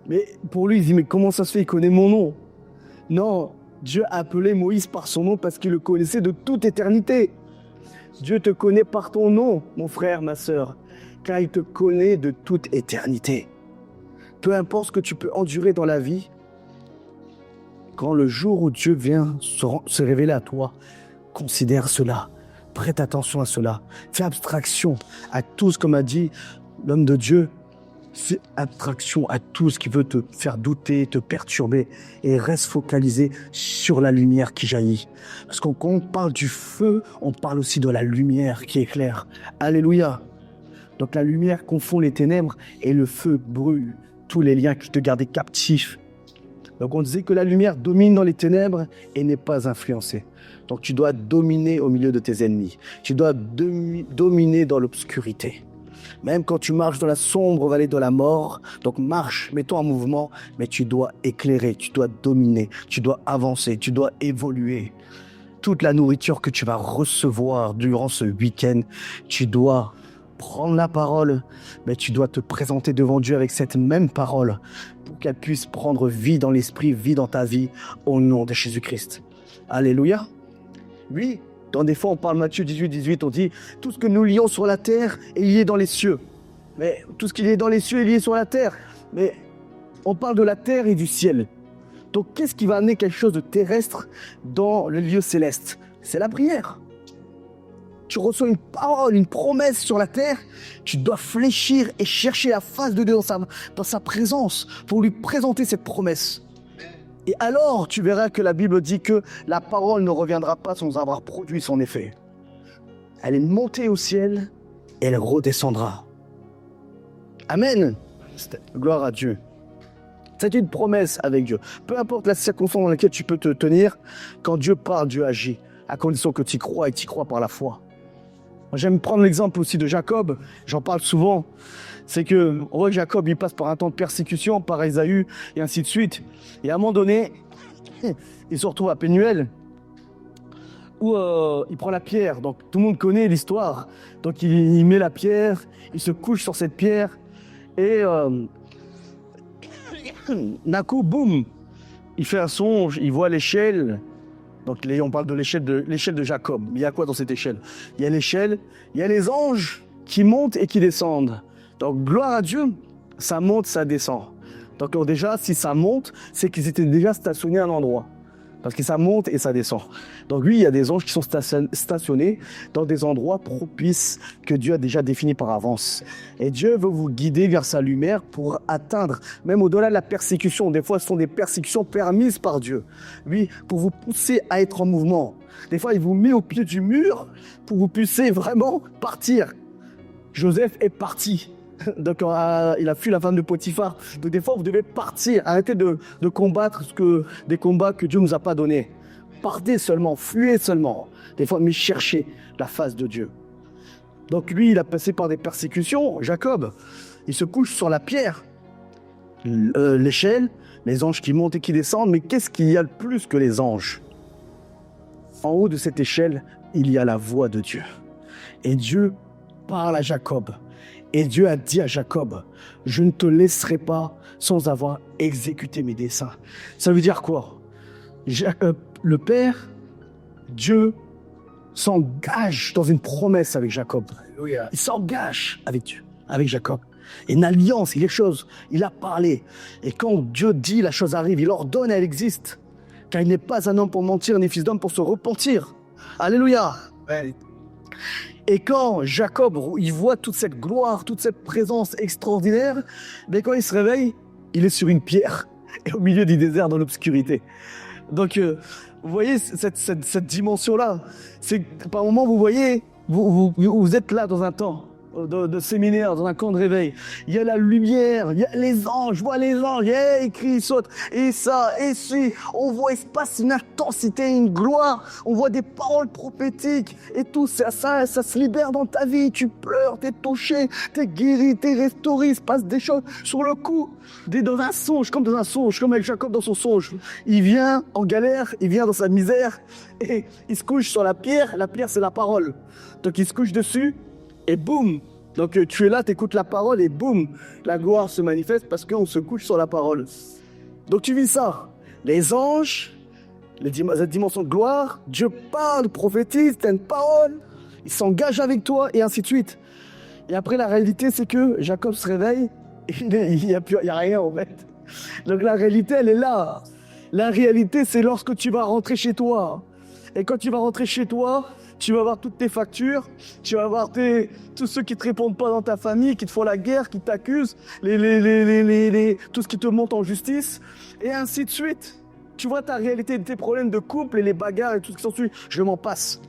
Mais pour lui, il dit, mais comment ça se fait? Il connaît mon nom. Non, Dieu a appelé Moïse par son nom parce qu'il le connaissait de toute éternité. Dieu te connaît par ton nom, mon frère, ma sœur, car il te connaît de toute éternité. Peu importe ce que tu peux endurer dans la vie, quand le jour où Dieu vient se révéler à toi, considère cela. Prête attention à cela. Fais abstraction à tout ce qu'on m'a dit l'homme de Dieu Fais attraction à tout ce qui veut te faire douter, te perturber, et reste focalisé sur la lumière qui jaillit. Parce que quand on parle du feu, on parle aussi de la lumière qui éclaire. Alléluia. Donc la lumière confond les ténèbres et le feu brûle tous les liens qui te gardaient captifs. Donc on disait que la lumière domine dans les ténèbres et n'est pas influencée. Donc tu dois dominer au milieu de tes ennemis. Tu dois dominer dans l'obscurité. Même quand tu marches dans la sombre vallée de la mort, donc marche, mets-toi en mouvement, mais tu dois éclairer, tu dois dominer, tu dois avancer, tu dois évoluer. Toute la nourriture que tu vas recevoir durant ce week-end, tu dois prendre la parole, mais tu dois te présenter devant Dieu avec cette même parole pour qu'elle puisse prendre vie dans l'esprit, vie dans ta vie, au nom de Jésus-Christ. Alléluia. Oui. Dans des fois, on parle Matthieu 18, on dit « Tout ce que nous lions sur la terre est lié dans les cieux. » Mais tout ce qui est dans les cieux est lié sur la terre. Mais on parle de la terre et du ciel. Donc, qu'est-ce qui va amener quelque chose de terrestre dans le lieu céleste? C'est la prière. Tu reçois une parole, une promesse sur la terre. Tu dois fléchir et chercher la face de Dieu dans sa présence pour lui présenter cette promesse. Et alors, tu verras que la Bible dit que la parole ne reviendra pas sans avoir produit son effet. Elle est montée au ciel et elle redescendra. Amen. Gloire à Dieu. C'est une promesse avec Dieu. Peu importe la circonstance dans laquelle tu peux te tenir, quand Dieu parle, Dieu agit, à condition que tu y crois et tu y crois par la foi. J'aime prendre l'exemple aussi de Jacob, j'en parle souvent. C'est que on voit que Jacob, il passe par un temps de persécution, par Ésaü, et ainsi de suite. Et à un moment donné, il se retrouve à Pénuel, où il prend la pierre. Donc tout le monde connaît l'histoire. Donc il met la pierre, il se couche sur cette pierre, et d'un coup, boum, il fait un songe, il voit l'échelle. Donc on parle de l'échelle de Jacob. Mais il y a quoi dans cette échelle? Il y a l'échelle, il y a les anges qui montent et qui descendent. Donc gloire à Dieu, ça monte, ça descend. Donc déjà, si ça monte, c'est qu'ils étaient déjà stationnés à un endroit. Parce que ça monte et ça descend. Donc oui, il y a des anges qui sont stationnés dans des endroits propices que Dieu a déjà définis par avance. Et Dieu veut vous guider vers sa lumière pour atteindre, même au-delà de la persécution. Des fois, ce sont des persécutions permises par Dieu. Oui, pour vous pousser à être en mouvement. Des fois, il vous met au pied du mur pour que vous puissiez vraiment partir. Joseph est parti. Donc, il a fui la femme de Potiphar. Donc, des fois, vous devez partir. Arrêtez de combattre des combats que Dieu ne nous a pas donnés. Partez seulement, fuyez seulement. Des fois, mais cherchez la face de Dieu. Donc, lui, il a passé par des persécutions. Jacob, il se couche sur la pierre. L'échelle, les anges qui montent et qui descendent. Mais qu'est-ce qu'il y a de plus que les anges? En haut de cette échelle, il y a la voix de Dieu. Et Dieu parle à Jacob. Et Dieu a dit à Jacob, je ne te laisserai pas sans avoir exécuté mes desseins. Ça veut dire quoi? Le Père, Dieu, s'engage dans une promesse avec Jacob. Il s'engage avec Dieu, avec Jacob. Une alliance, quelque chose. Il a parlé. Et quand Dieu dit, la chose arrive. Il ordonne, elle existe. Car il n'est pas un homme pour mentir, ni fils d'homme pour se repentir. Alléluia. Ouais. Et quand Jacob, il voit toute cette gloire, toute cette présence extraordinaire, mais quand il se réveille, il est sur une pierre, et au milieu du désert, dans l'obscurité. Donc, vous voyez cette dimension-là. C'est par moment, vous voyez, vous êtes là dans un temps de séminaire, dans un camp de réveil. Il y a la lumière, il y a les anges, je vois les anges, ils crient, ils sautent, et ça, et ci. On voit, il se passe une intensité, une gloire. On voit des paroles prophétiques, et tout ça se libère dans ta vie. Tu pleures, t'es touché, t'es guéri, t'es restauré. Il se passe des choses sur le coup, dans un songe, comme avec Jacob dans son songe. Il vient en galère, il vient dans sa misère, et il se couche sur la pierre. La pierre, c'est la parole. Donc il se couche dessus, et boum. Donc tu es là, tu écoutes la parole et boum, la gloire se manifeste parce qu'on se couche sur la parole. Donc tu vis ça. Les anges, cette dimension de gloire, Dieu parle, prophétise, t'as une parole, il s'engage avec toi et ainsi de suite. Et après la réalité c'est que Jacob se réveille et il n'y a rien en fait. Donc la réalité elle est là. La réalité c'est lorsque tu vas rentrer chez toi. Et quand tu vas rentrer chez toi, Tu vas voir toutes tes factures, tu vas voir tous ceux qui te répondent pas dans ta famille, qui te font la guerre, qui t'accusent, tout ce qui te monte en justice, et ainsi de suite. Tu vois ta réalité, tes problèmes de couple et les bagarres et tout ce qui s'ensuit. Je m'en passe.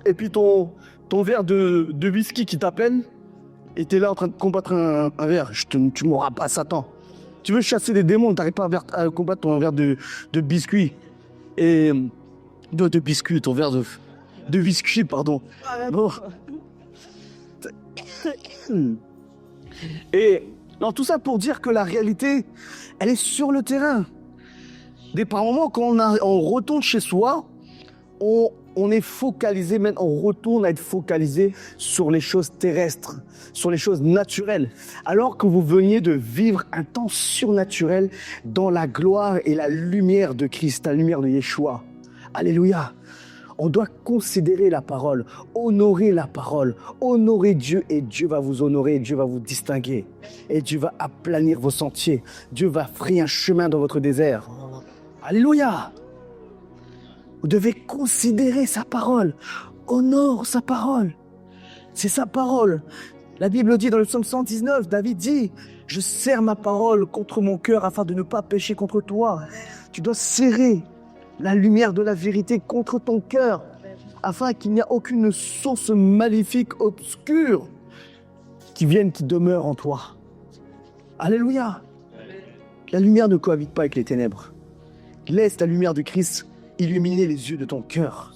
Et puis ton verre de whisky qui t'appelle, et t'es là en train de combattre un verre. Tu m'auras pas, Satan. Tu veux chasser des démons, t'arrives pas à combattre ton verre de biscuit. Et... de biscuit, ton verre de whisky, pardon. Bon. Et non, tout ça pour dire que la réalité, elle est sur le terrain. Par moments, quand on retourne chez soi, on est focalisé, même on retourne à être focalisé sur les choses terrestres, sur les choses naturelles, alors que vous veniez de vivre un temps surnaturel dans la gloire et la lumière de Christ, la lumière de Yeshua. Alléluia. On doit considérer la parole, honorer la parole, honorer Dieu, et Dieu va vous honorer, Dieu va vous distinguer, et Dieu va aplanir vos sentiers, Dieu va frayer un chemin dans votre désert. Alléluia. Vous devez considérer sa parole, honore sa parole. C'est sa parole. La Bible dit dans le psaume 119, David dit, « Je serre ma parole contre mon cœur afin de ne pas pécher contre toi. » Tu dois serrer la lumière de la vérité contre ton cœur, afin qu'il n'y ait aucune source maléfique obscure qui demeure en toi. Alléluia. La lumière ne cohabite pas avec les ténèbres. Laisse la lumière de Christ illuminer les yeux de ton cœur,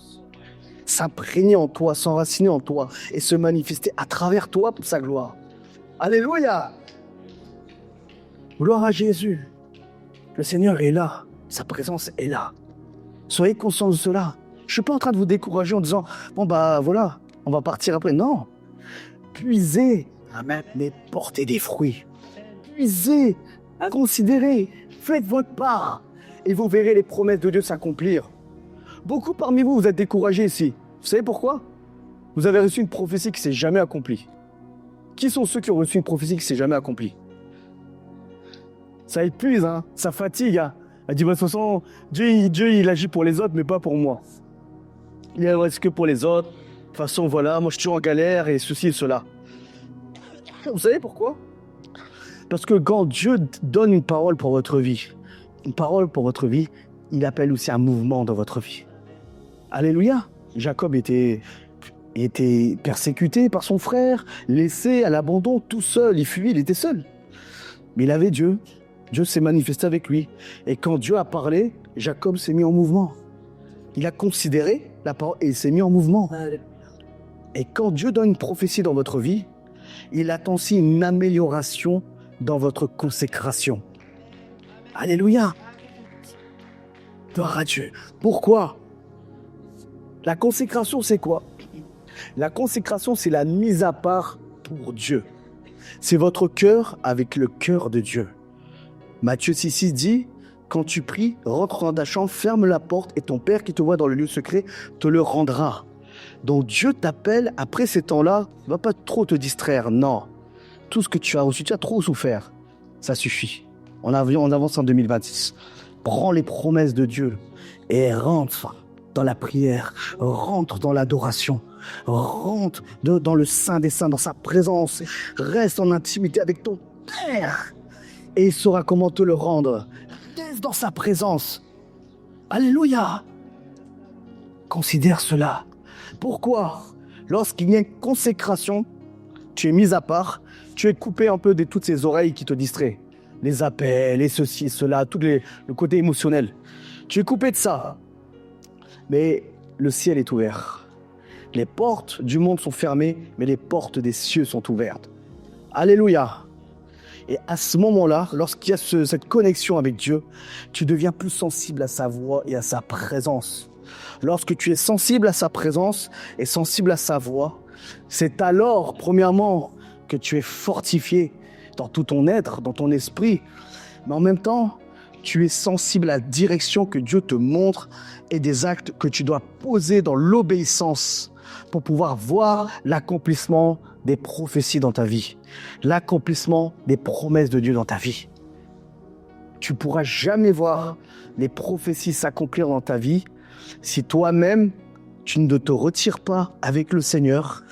s'imprégner en toi, s'enraciner en toi et se manifester à travers toi pour sa gloire. Alléluia. Gloire à Jésus. Le Seigneur est là. Sa présence est là. Soyez conscients de cela. Je ne suis pas en train de vous décourager en disant « Bon, voilà, on va partir après. » Non. Puisez, amen, mais portez des fruits. Puisez, considérez, faites votre part et vous verrez les promesses de Dieu s'accomplir. Beaucoup parmi vous, vous êtes découragés ici. Vous savez pourquoi? Vous avez reçu une prophétie qui ne s'est jamais accomplie. Qui sont ceux qui ont reçu une prophétie qui ne s'est jamais accomplie? Ça épuise, hein, ça fatigue. Hein. Elle dit, de toute façon, Dieu, il agit pour les autres, mais pas pour moi. Il ne reste que pour les autres. De toute façon, voilà, moi je suis toujours en galère et ceci et cela. Vous savez pourquoi? Parce que quand Dieu donne une parole pour votre vie, il appelle aussi un mouvement dans votre vie. Alléluia. Jacob était persécuté par son frère, laissé à l'abandon, tout seul. Il fuit, il était seul. Mais il avait Dieu. Dieu s'est manifesté avec lui. Et quand Dieu a parlé, Jacob s'est mis en mouvement. Il a considéré la parole et il s'est mis en mouvement. Et quand Dieu donne une prophétie dans votre vie, il attend aussi une amélioration dans votre consécration. Alléluia. Gloire à Dieu. Pourquoi? La consécration, c'est quoi? La consécration, c'est la mise à part pour Dieu. C'est votre cœur avec le cœur de Dieu. Matthieu 6,6 dit, quand tu pries, rentre dans ta chambre, ferme la porte et ton Père qui te voit dans le lieu secret te le rendra. Donc Dieu t'appelle après ces temps-là, ne va pas trop te distraire, non. Tout ce que tu as reçu, tu as trop souffert. Ça suffit. On avance en 2026. Prends les promesses de Dieu et rentre dans la prière, rentre dans l'adoration, rentre dans le Saint des Saints, dans sa présence. Reste en intimité avec ton Père et il saura comment te le rendre. Reste dans sa présence. Alléluia. Considère cela. Pourquoi? Lorsqu'il y a une consécration, tu es mis à part, tu es coupé un peu de toutes ces oreilles qui te distraient. Les appels, les ceci, cela, le côté émotionnel. Tu es coupé de ça. Mais le ciel est ouvert. Les portes du monde sont fermées, mais les portes des cieux sont ouvertes. Alléluia. Et à ce moment-là, lorsqu'il y a cette connexion avec Dieu, tu deviens plus sensible à sa voix et à sa présence. Lorsque tu es sensible à sa présence et sensible à sa voix, c'est alors, premièrement, que tu es fortifié dans tout ton être, dans ton esprit. Mais en même temps, tu es sensible à la direction que Dieu te montre et des actes que tu dois poser dans l'obéissance pour pouvoir voir l'accomplissement des prophéties dans ta vie, l'accomplissement des promesses de Dieu dans ta vie. Tu ne pourras jamais voir les prophéties s'accomplir dans ta vie si toi-même, tu ne te retires pas avec le Seigneur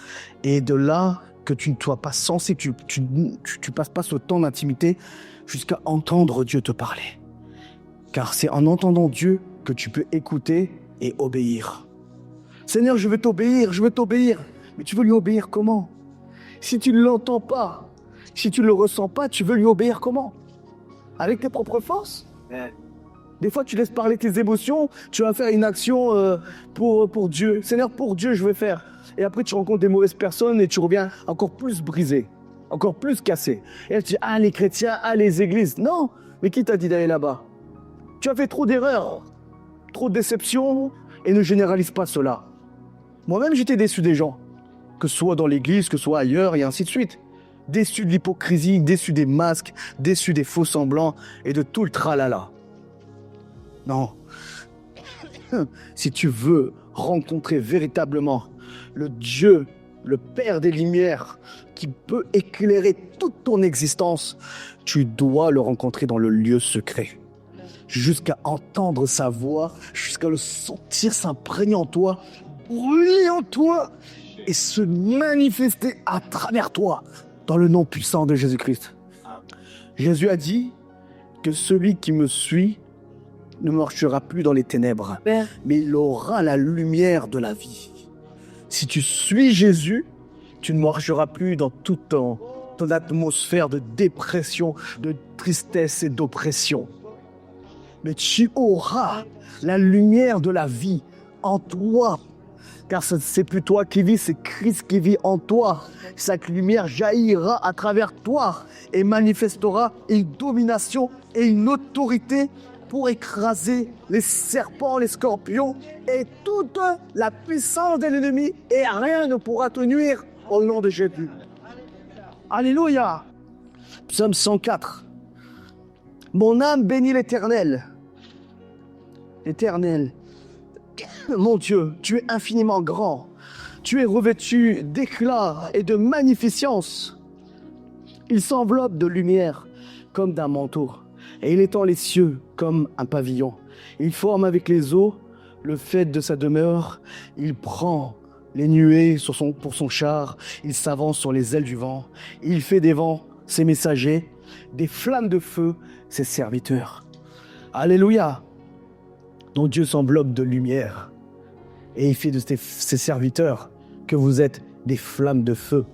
et de là que tu ne sois pas censé, tu passes pas ce temps d'intimité jusqu'à entendre Dieu te parler. Car c'est en entendant Dieu que tu peux écouter et obéir. Seigneur, je veux t'obéir. Mais tu veux lui obéir comment? Si tu ne l'entends pas, si tu ne le ressens pas, tu veux lui obéir comment? Avec tes propres forces? Des fois, tu laisses parler tes émotions, tu vas faire une action pour Dieu. Seigneur, pour Dieu, je vais faire. Et après, tu rencontres des mauvaises personnes et tu reviens encore plus brisé, encore plus cassé. Et là, tu dis, ah, les chrétiens, ah, les églises. Non, mais qui t'a dit d'aller là-bas? Tu as fait trop d'erreurs, trop de déceptions et ne généralise pas cela. Moi-même, j'étais déçu des gens, que ce soit dans l'église, que ce soit ailleurs et ainsi de suite. Déçu de l'hypocrisie, déçu des masques, déçu des faux semblants et de tout le tralala. Non. Si tu veux rencontrer véritablement le Dieu, le Père des Lumières, qui peut éclairer toute ton existence, tu dois le rencontrer dans le lieu secret. Jusqu'à entendre sa voix, jusqu'à le sentir s'imprégner en toi, brûler en toi et se manifester à travers toi dans le nom puissant de Jésus-Christ. Jésus a dit que celui qui me suit ne marchera plus dans les ténèbres, mais il aura la lumière de la vie. Si tu suis Jésus, tu ne marcheras plus dans toute ton atmosphère de dépression, de tristesse et d'oppression. Mais tu auras la lumière de la vie en toi. Car ce n'est plus toi qui vis, c'est Christ qui vit en toi. Cette lumière jaillira à travers toi et manifestera une domination et une autorité pour écraser les serpents, les scorpions et toute la puissance de l'ennemi, et rien ne pourra te nuire au nom de Jésus. Alléluia. Psaume 104. Mon âme bénit l'Éternel. Éternel, mon Dieu, tu es infiniment grand. Tu es revêtu d'éclat et de magnificence. Il s'enveloppe de lumière comme d'un manteau, et il étend les cieux comme un pavillon. Il forme avec les eaux le fait de sa demeure. Il prend les nuées pour son char. Il s'avance sur les ailes du vent. Il fait des vents ses messagers, des flammes de feu ses serviteurs. Alléluia. Donc Dieu s'enveloppe de lumière et il fait de ses serviteurs que vous êtes des flammes de feu.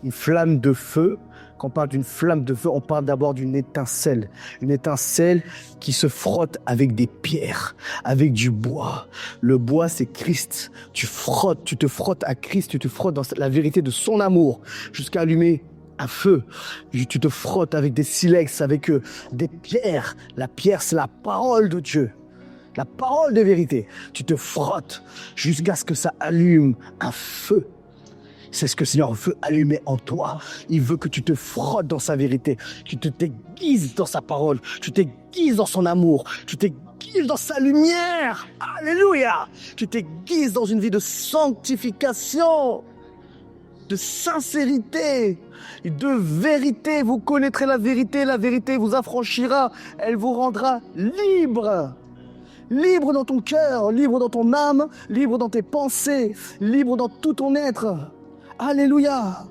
Une flamme de feu, quand on parle d'une flamme de feu, on parle d'abord d'une étincelle. Une étincelle qui se frotte avec des pierres, avec du bois. Le bois, c'est Christ. Tu te frottes à Christ, tu te frottes dans la vérité de son amour jusqu'à allumer un feu. Tu te frottes avec des silex, avec des pierres. La pierre, c'est la parole de Dieu. La parole de vérité. Tu te frottes jusqu'à ce que ça allume un feu. C'est ce que le Seigneur veut allumer en toi. Il veut que tu te frottes dans sa vérité, que tu te déguises dans sa parole, tu te déguises dans son amour, tu te déguises dans sa lumière. Alléluia. Tu te déguises dans une vie de sanctification, de sincérité, de vérité. Vous connaîtrez la vérité vous affranchira, elle vous rendra libre. Libre dans ton cœur, libre dans ton âme, libre dans tes pensées, libre dans tout ton être. Alléluia.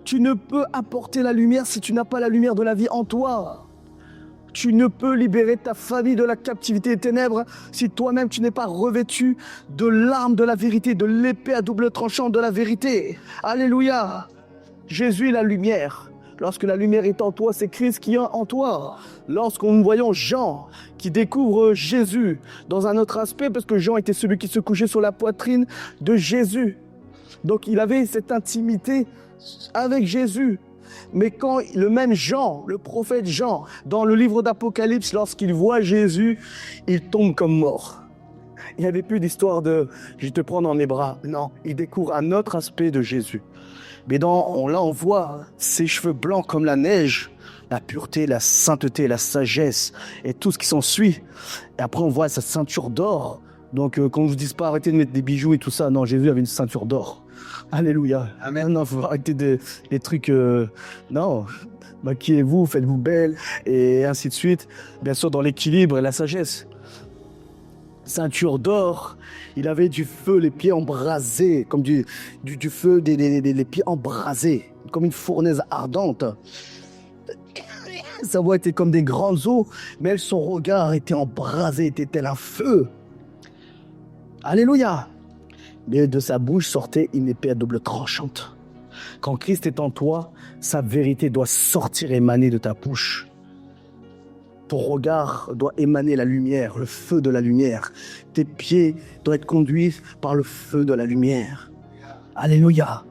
Tu ne peux apporter la lumière si tu n'as pas la lumière de la vie en toi. Tu ne peux libérer ta famille de la captivité des ténèbres si toi-même tu n'es pas revêtu de l'arme de la vérité, de l'épée à double tranchant de la vérité. Alléluia. Jésus est la lumière. Lorsque la lumière est en toi, c'est Christ qui est en toi. Lorsqu'on nous voyons Jean qui découvre Jésus dans un autre aspect, parce que Jean était celui qui se couchait sur la poitrine de Jésus. Donc il avait cette intimité avec Jésus. Mais quand le même Jean, le prophète Jean, dans le livre d'Apocalypse, lorsqu'il voit Jésus, il tombe comme mort. Il n'y avait plus d'histoire de « je vais te prendre dans mes bras ». Non, il découvre un autre aspect de Jésus. Mais là, on voit ses cheveux blancs comme la neige, la pureté, la sainteté, la sagesse et tout ce qui s'ensuit. Et après, on voit sa ceinture d'or. Donc, quand on ne vous dise pas arrêtez de mettre des bijoux et tout ça, non, Jésus avait une ceinture d'or. Alléluia. Amen. Non, faut arrêter des trucs. Non, maquillez-vous, faites-vous belle et ainsi de suite. Bien sûr, dans l'équilibre et la sagesse. ceinture d'or. Il avait du feu, les pieds embrasés, comme du feu, les pieds embrasés, comme une fournaise ardente. Sa voix était comme des grandes eaux, mais son regard était embrasé, était tel un feu. Alléluia! Mais de sa bouche sortait une épée à double tranchante. Quand Christ est en toi, sa vérité doit sortir et émaner de ta bouche. Ton regard doit émaner la lumière, le feu de la lumière. Tes pieds doivent être conduits par le feu de la lumière. Alléluia!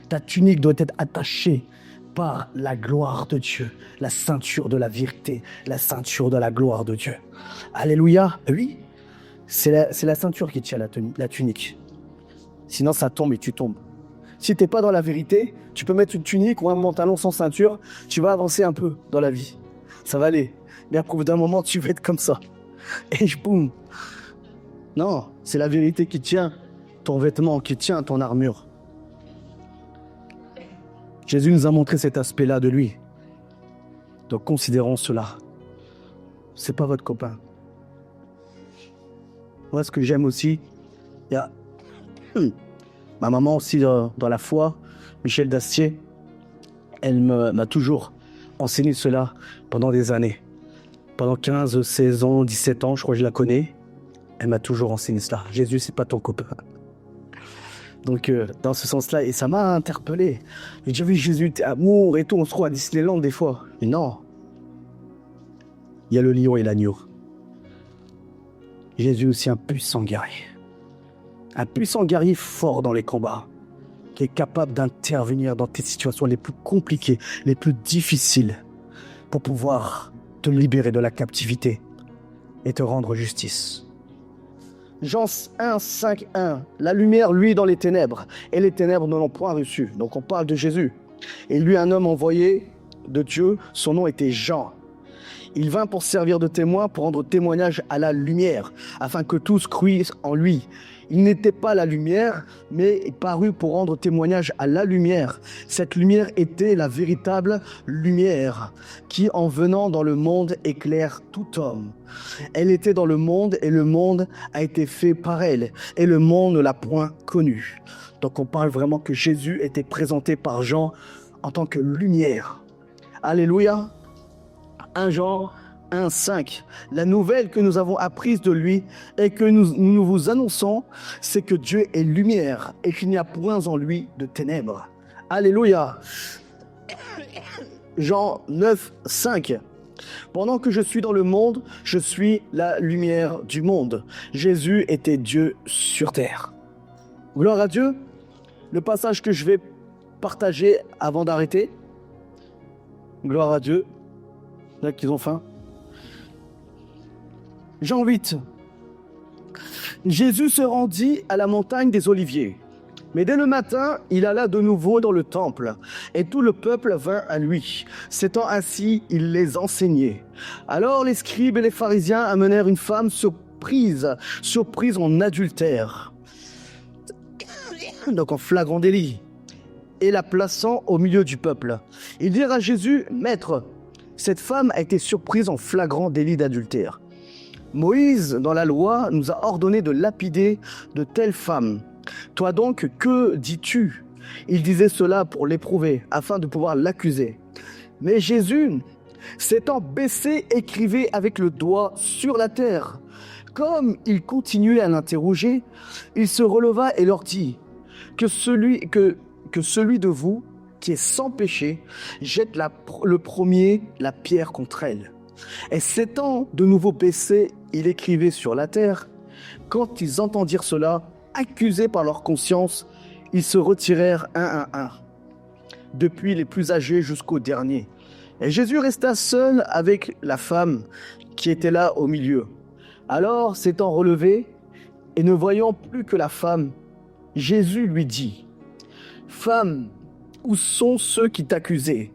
Ta tunique doit être attachée par la gloire de Dieu, la ceinture de la vérité, la ceinture de la gloire de Dieu. Alléluia! Oui, c'est la ceinture qui tient la tunique. Sinon, ça tombe et tu tombes. Si tu n'es pas dans la vérité, tu peux mettre une tunique ou un pantalon sans ceinture, tu vas avancer un peu dans la vie. Ça va aller. Mais après, au bout d'un moment, tu vas être comme ça. Et boum. Non, c'est la vérité qui tient ton vêtement, qui tient ton armure. Jésus nous a montré cet aspect-là de lui. Donc, considérons cela. C'est pas votre copain. Moi, ce que j'aime aussi, il y a ma maman aussi dans la foi, Michel Dastier, elle m'a toujours enseigné cela pendant des années. Pendant 15, 16 ans, 17 ans, je crois que je la connais. Elle m'a toujours enseigné cela. Jésus, c'est pas ton copain. Donc, dans ce sens-là, et ça m'a interpellé. J'ai déjà vu Jésus, t'es amour et tout, on se trouve à Disneyland des fois. Mais non. Il y a le lion et l'agneau. Jésus aussi un puissant guerrier. Un puissant guerrier fort dans les combats, qui est capable d'intervenir dans tes situations les plus compliquées, les plus difficiles, pour pouvoir te libérer de la captivité et te rendre justice. Jean 1, 5, 1. La lumière, lui, dans les ténèbres, et les ténèbres ne l'ont point reçu. Donc on parle de Jésus. Et lui, un homme envoyé de Dieu, son nom était Jean. Il vint pour servir de témoin, pour rendre témoignage à la lumière, afin que tous croient en lui. Il n'était pas la lumière, mais il parut pour rendre témoignage à la lumière. Cette lumière était la véritable lumière, qui, en venant dans le monde, éclaire tout homme. Elle était dans le monde, et le monde a été fait par elle, et le monde ne l'a point connue. Donc on parle vraiment que Jésus était présenté par Jean en tant que lumière. Alléluia. 1 Jean 1, 5. La nouvelle que nous avons apprise de lui et que nous vous annonçons, c'est que Dieu est lumière et qu'il n'y a point en lui de ténèbres. Alléluia. Jean 9, 5. Pendant que je suis dans le monde, je suis la lumière du monde. Jésus était Dieu sur terre. Gloire à Dieu. Le passage que je vais partager avant d'arrêter. Gloire à Dieu. Là qu'ils ont faim. Jean 8. Jésus se rendit à la montagne des Oliviers. Mais dès le matin, il alla de nouveau dans le temple, et tout le peuple vint à lui. S'étant assis, il les enseignait. Alors les scribes et les pharisiens amenèrent une femme surprise en adultère, donc en flagrant délit, et la plaçant au milieu du peuple. Ils dirent à Jésus, « Maître, cette femme a été surprise en flagrant délit d'adultère. Moïse, dans la loi, nous a ordonné de lapider de telles femmes. Toi donc, que dis-tu » Il disait cela pour l'éprouver, afin de pouvoir l'accuser. Mais Jésus, s'étant baissé, écrivait avec le doigt sur la terre. Comme il continuait à l'interroger, il se releva et leur dit, que celui de vous qui est sans péché jette le premier la pierre contre elle. Et s'étant de nouveau baissé, il écrivait sur la terre. Quand ils entendirent cela, accusés par leur conscience, ils se retirèrent un à un, depuis les plus âgés jusqu'au dernier. Et Jésus resta seul avec la femme qui était là au milieu. Alors, s'étant relevé et ne voyant plus que la femme, Jésus lui dit, « Femme, où sont ceux qui t'accusaient?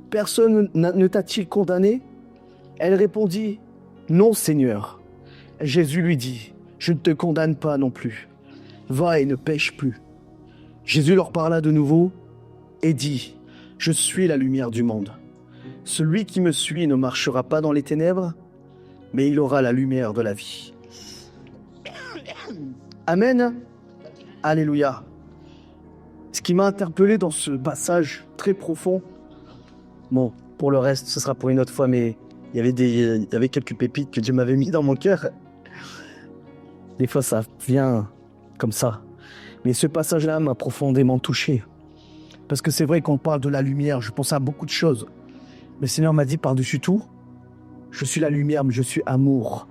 Personne ne t'a-t-il condamné ?» Elle répondit, « Non, Seigneur. » Jésus lui dit, « Je ne te condamne pas non plus. Va et ne pêche plus. » Jésus leur parla de nouveau et dit, « Je suis la lumière du monde. Celui qui me suit ne marchera pas dans les ténèbres, mais il aura la lumière de la vie. » Amen. Alléluia. Ce qui m'a interpellé dans ce passage très profond, bon, pour le reste, ce sera pour une autre fois, mais il y avait quelques pépites que Dieu m'avait mis dans mon cœur. Des fois, ça vient comme ça. Mais ce passage-là m'a profondément touché. Parce que c'est vrai qu'on parle de la lumière, je pense à beaucoup de choses. Mais le Seigneur m'a dit par-dessus tout, je suis la lumière, mais je suis amour.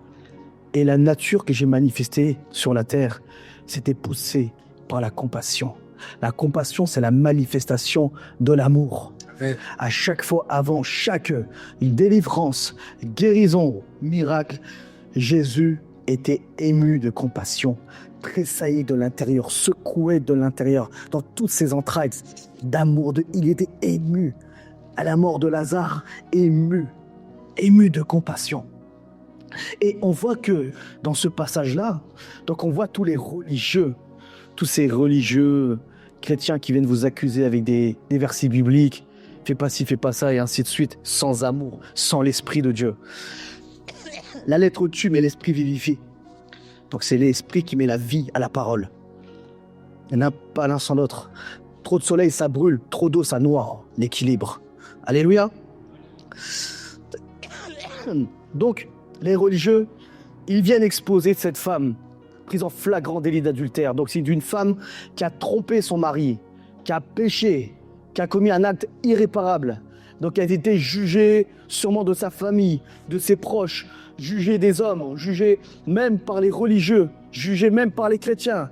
Et la nature que j'ai manifestée sur la terre, c'était poussée par la compassion. La compassion, c'est la manifestation de l'amour. Ouais. À chaque fois, avant chaque délivrance, guérison, miracle, Jésus était ému de compassion, tressailli de l'intérieur, secoué de l'intérieur, dans toutes ses entrailles d'amour. Il était ému à la mort de Lazare, ému de compassion. Et on voit que dans ce passage-là, donc on voit tous ces religieux chrétiens qui viennent vous accuser avec des versets bibliques, fais pas ci, fais pas ça, et ainsi de suite, sans amour, sans l'Esprit de Dieu. La lettre tue, mais l'Esprit vivifie. Donc c'est l'Esprit qui met la vie à la parole. Il n'y en a pas l'un sans l'autre. Trop de soleil, ça brûle. Trop d'eau, ça noie l'équilibre. Alléluia. Donc, les religieux, ils viennent exposer cette femme prise en flagrant délit d'adultère. Donc c'est d'une femme qui a trompé son mari, qui a péché, qui a commis un acte irréparable. Donc elle a été jugée sûrement de sa famille, de ses proches, jugée des hommes, jugée même par les religieux, jugée même par les chrétiens,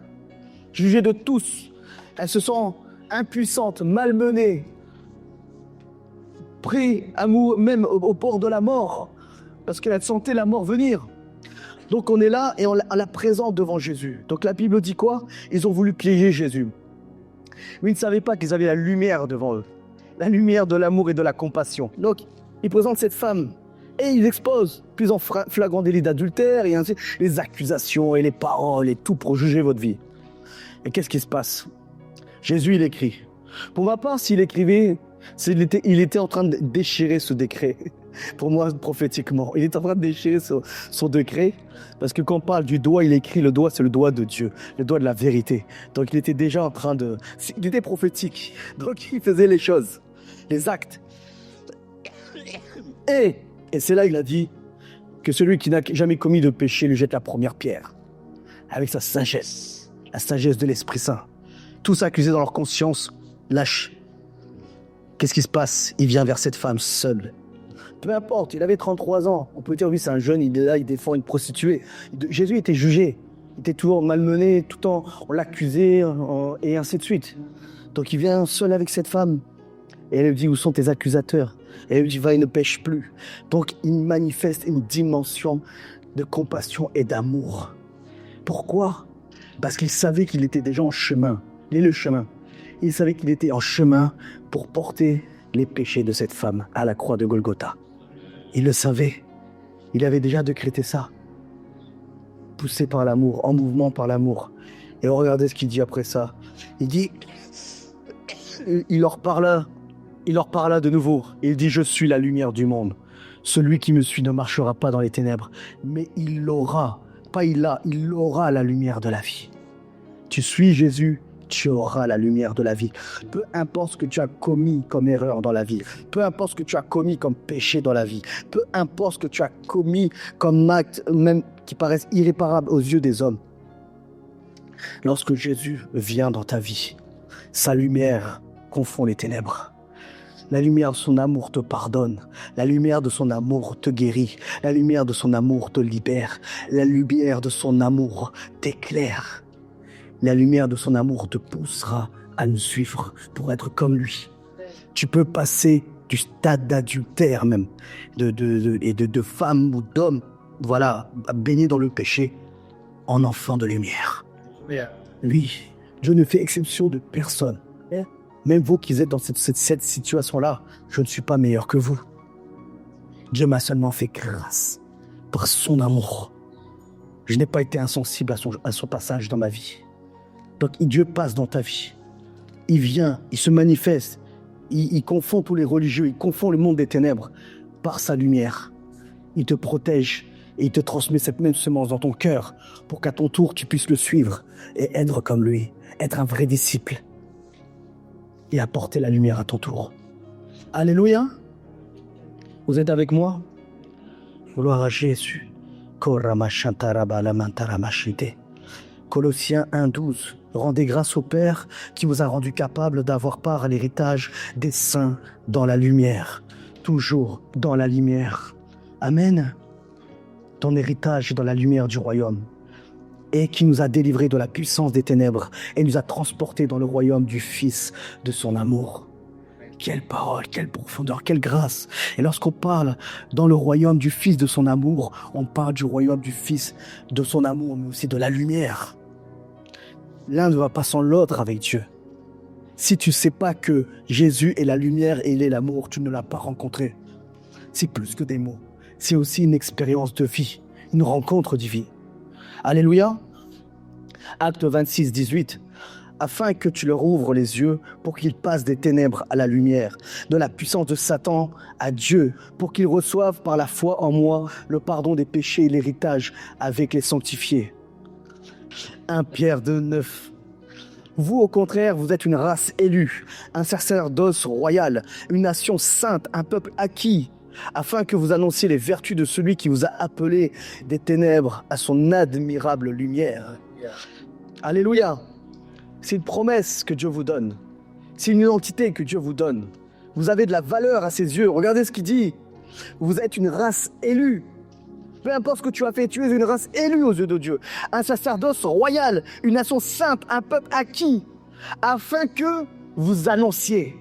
jugée de tous. Elle se sent impuissante, malmenée, prise même au bord de la mort, parce qu'elle a senti la mort venir. Donc on est là et on la présente devant Jésus. Donc la Bible dit quoi? Ils ont voulu piéger Jésus. Mais ils ne savaient pas qu'ils avaient la lumière devant eux. La lumière de l'amour et de la compassion. Donc ils présentent cette femme et ils exposent, puis en flagrant délit d'adultère et ainsi les accusations et les paroles et tout pour juger votre vie. Et qu'est-ce qui se passe? Jésus, il écrit. Pour ma part, s'il écrivait, il était en train de déchirer ce décret. Pour moi, prophétiquement, il est en train de déchirer son décret, parce que quand on parle du doigt, il écrit le doigt, c'est le doigt de Dieu, le doigt de la vérité. Donc il était déjà en train de... Il était prophétique, donc il faisait les choses, les actes. Et c'est là qu'il a dit que celui qui n'a jamais commis de péché lui jette la première pierre, avec sa sagesse, la sagesse de l'Esprit Saint. Tous accusés dans leur conscience, lâchent. Qu'est-ce qui se passe? Il vient vers cette femme seule. Peu importe, il avait 33 ans. On peut dire, oui, c'est un jeune, il est là, il défend une prostituée. Jésus était jugé. Il était toujours malmené, tout le temps, on l'accusait, et ainsi de suite. Donc il vient seul avec cette femme. Et elle lui dit, où sont tes accusateurs? Et elle lui dit, va, il ne pêche plus. Donc il manifeste une dimension de compassion et d'amour. Pourquoi? Parce qu'il savait qu'il était déjà en chemin. Il est le chemin. Il savait qu'il était en chemin pour porter les péchés de cette femme à la croix de Golgotha. Il le savait. Il avait déjà décrété ça. Poussé par l'amour, en mouvement par l'amour. Et regardez ce qu'il dit après ça. Il dit, il leur parla de nouveau. Il dit, je suis la lumière du monde. Celui qui me suit ne marchera pas dans les ténèbres, mais il aura la lumière de la vie. Tu suis Jésus, tu auras la lumière de la vie. Peu importe ce que tu as commis comme erreur dans la vie, peu importe ce que tu as commis comme péché dans la vie, peu importe ce que tu as commis comme acte, même qui paraissent irréparables aux yeux des hommes. Lorsque Jésus vient dans ta vie, sa lumière confond les ténèbres. La lumière de son amour te pardonne. La lumière de son amour te guérit. La lumière de son amour te libère. La lumière de son amour t'éclaire. La lumière de son amour te poussera à nous suivre pour être comme lui. Tu peux passer du stade d'adultère même, de femme ou d'homme, voilà, baigné dans le péché, en enfant de lumière. Oui, Dieu ne fait exception de personne. Même vous qui êtes dans cette situation-là, je ne suis pas meilleur que vous. Dieu m'a seulement fait grâce par son amour. Je n'ai pas été insensible à son passage dans ma vie. Donc Dieu passe dans ta vie. Il vient, il se manifeste. Il confond tous les religieux, il confond le monde des ténèbres par sa lumière. Il te protège, Et il te transmet cette même semence dans ton cœur pour qu'à ton tour, tu puisses le suivre et être comme lui, être un vrai disciple et apporter la lumière à ton tour. Alléluia. Vous êtes avec moi? Gloire à Jésus. Colossiens 1,12. Rendez grâce au Père qui vous a rendu capable d'avoir part à l'héritage des saints dans la lumière. Toujours dans la lumière. Amen. Ton héritage est dans la lumière du royaume. Et qui nous a délivrés de la puissance des ténèbres et nous a transportés dans le royaume du Fils de son amour. Quelle parole, quelle profondeur, quelle grâce. Et lorsqu'on parle dans le royaume du Fils de son amour, on parle du royaume du Fils de son amour, mais aussi de la lumière. L'un ne va pas sans l'autre avec Dieu. Si tu ne sais pas que Jésus est la lumière et il est l'amour, tu ne l'as pas rencontré. C'est plus que des mots. C'est aussi une expérience de vie, une rencontre divine. Alléluia. Acte 26, 18. Afin que tu leur ouvres les yeux pour qu'ils passent des ténèbres à la lumière, de la puissance de Satan à Dieu, pour qu'ils reçoivent par la foi en moi le pardon des péchés et l'héritage avec les sanctifiés. 1 Pierre 2, 9. Vous, au contraire, vous êtes une race élue, un sacerdoce royal, une nation sainte, un peuple acquis, afin que vous annonciez les vertus de celui qui vous a appelé des ténèbres à son admirable lumière. Alléluia. C'est une promesse que Dieu vous donne. C'est une identité que Dieu vous donne. Vous avez de la valeur à ses yeux. Regardez ce qu'il dit. Vous êtes une race élue. Peu importe ce que tu as fait, tu es une race élue aux yeux de Dieu. Un sacerdoce royal, une nation sainte, un peuple acquis, afin que vous annonciez.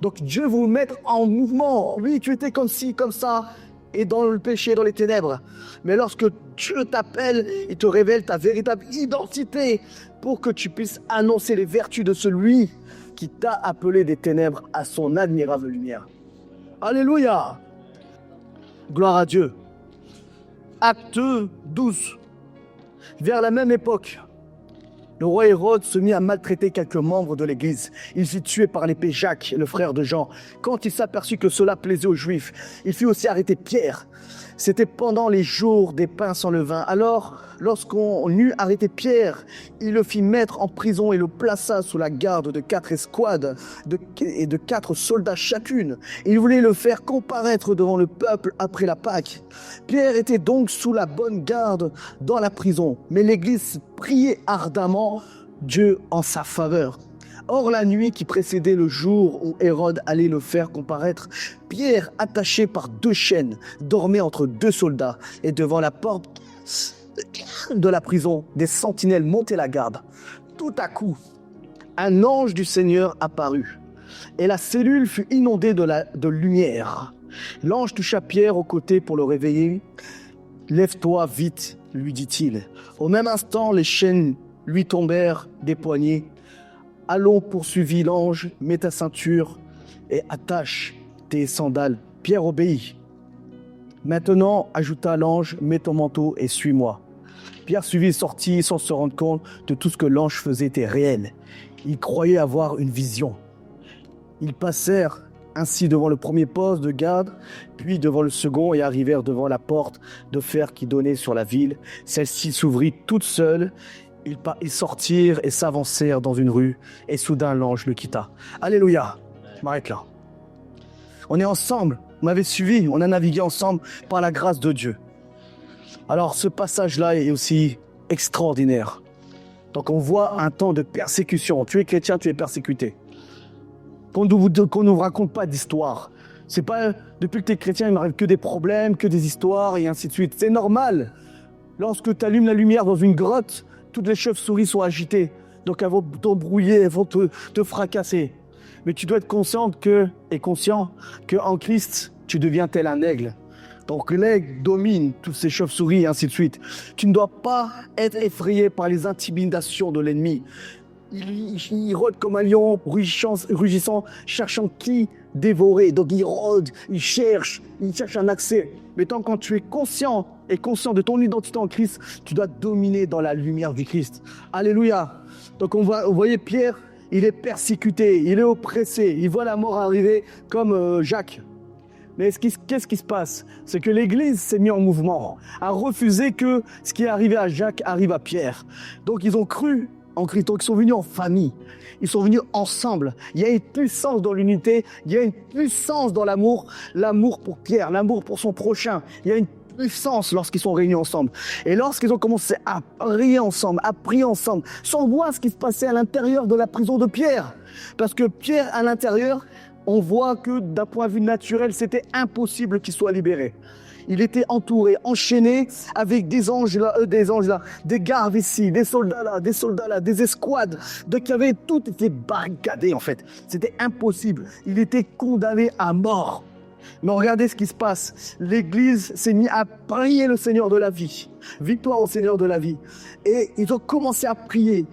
Donc Dieu vous met en mouvement. Oui, tu étais comme ci, comme ça, et dans le péché, dans les ténèbres. Mais lorsque Dieu t'appelle, il te révèle ta véritable identité pour que tu puisses annoncer les vertus de celui qui t'a appelé des ténèbres à son admirable lumière. Alléluia! Gloire à Dieu. Acte 12. Vers la même époque, le roi Hérode se mit à maltraiter quelques membres de l'Église. Il fut tué par l'épée Jacques, le frère de Jean. Quand il s'aperçut que cela plaisait aux Juifs, il fit aussi arrêter Pierre. C'était pendant les jours des pains sans levain. Alors, lorsqu'on eut arrêté Pierre, il le fit mettre en prison et le plaça sous la garde de 4 escouades et de 4 soldats chacune. Il voulait le faire comparaître devant le peuple après la Pâque. Pierre était donc sous la bonne garde dans la prison, mais l'Église priait ardemment Dieu en sa faveur. Or, la nuit qui précédait le jour où Hérode allait le faire comparaître, Pierre, attaché par 2 chaînes, dormait entre 2 soldats et devant la porte de la prison, des sentinelles montaient la garde. Tout à coup, un ange du Seigneur apparut et la cellule fut inondée de lumière. L'ange toucha Pierre au côté pour le réveiller. « Lève-toi vite », lui dit-il. Au même instant, les chaînes lui tombèrent des poignets. « Allons, poursuivit l'ange, mets ta ceinture et attache tes sandales. » Pierre obéit. « Maintenant, ajouta l'ange, mets ton manteau et suis-moi. » Pierre suivit et sortit sans se rendre compte de tout ce que l'ange faisait était réel. Il croyait avoir une vision. Ils passèrent ainsi devant le premier poste de garde, puis devant le second et arrivèrent devant la porte de fer qui donnait sur la ville. Celle-ci s'ouvrit toute seule. Ils sortirent et s'avancèrent dans une rue, et soudain l'ange le quitta. Alléluia. Je m'arrête là. On est ensemble, vous m'avez suivi, on a navigué ensemble par la grâce de Dieu. Alors ce passage-là est aussi extraordinaire. Donc on voit un temps de persécution. Tu es chrétien, tu es persécuté. Qu'on ne nous raconte pas d'histoire. C'est pas depuis que tu es chrétien, il m'arrive que des problèmes, que des histoires et ainsi de suite. C'est normal. Lorsque tu allumes la lumière dans une grotte, toutes les chauves-souris sont agitées. Donc elles vont t'embrouiller, elles vont te fracasser. Mais tu dois être conscient qu'en Christ, tu deviens tel un aigle. Donc l'aigle domine toutes ces chauves-souris et ainsi de suite. Tu ne dois pas être effrayé par les intimidations de l'ennemi. Il rôde comme un lion, rugissant, cherchant qui dévorer. Donc il rôde, il cherche un accès. Mais tant quand tu es conscient de ton identité en Christ, tu dois dominer dans la lumière du Christ. Alléluia. Donc vous voyez Pierre, il est persécuté, il est oppressé, il voit la mort arriver comme Jacques. Mais qu'est-ce qui se passe? C'est que l'Église s'est mise en mouvement, a refusé que ce qui est arrivé à Jacques arrive à Pierre. Donc ils ont cru en Christ, donc ils sont venus en famille, ils sont venus ensemble. Il y a une puissance dans l'unité, il y a une puissance dans l'amour, l'amour pour Pierre, l'amour pour son prochain. Il y a une puissance lorsqu'ils sont réunis ensemble. Et lorsqu'ils ont commencé à prier ensemble, sans voir ce qui se passait à l'intérieur de la prison de Pierre. Parce que Pierre, à l'intérieur, on voit que d'un point de vue naturel, c'était impossible qu'il soit libéré. Il était entouré, enchaîné avec des anges là, des gardes ici, des soldats là, des escouades. Donc tout était barricadé en fait. C'était impossible. Il était condamné à mort. Mais regardez ce qui se passe. L'Église s'est mise à prier le Seigneur de la vie. Victoire au Seigneur de la vie. Et ils ont commencé à prier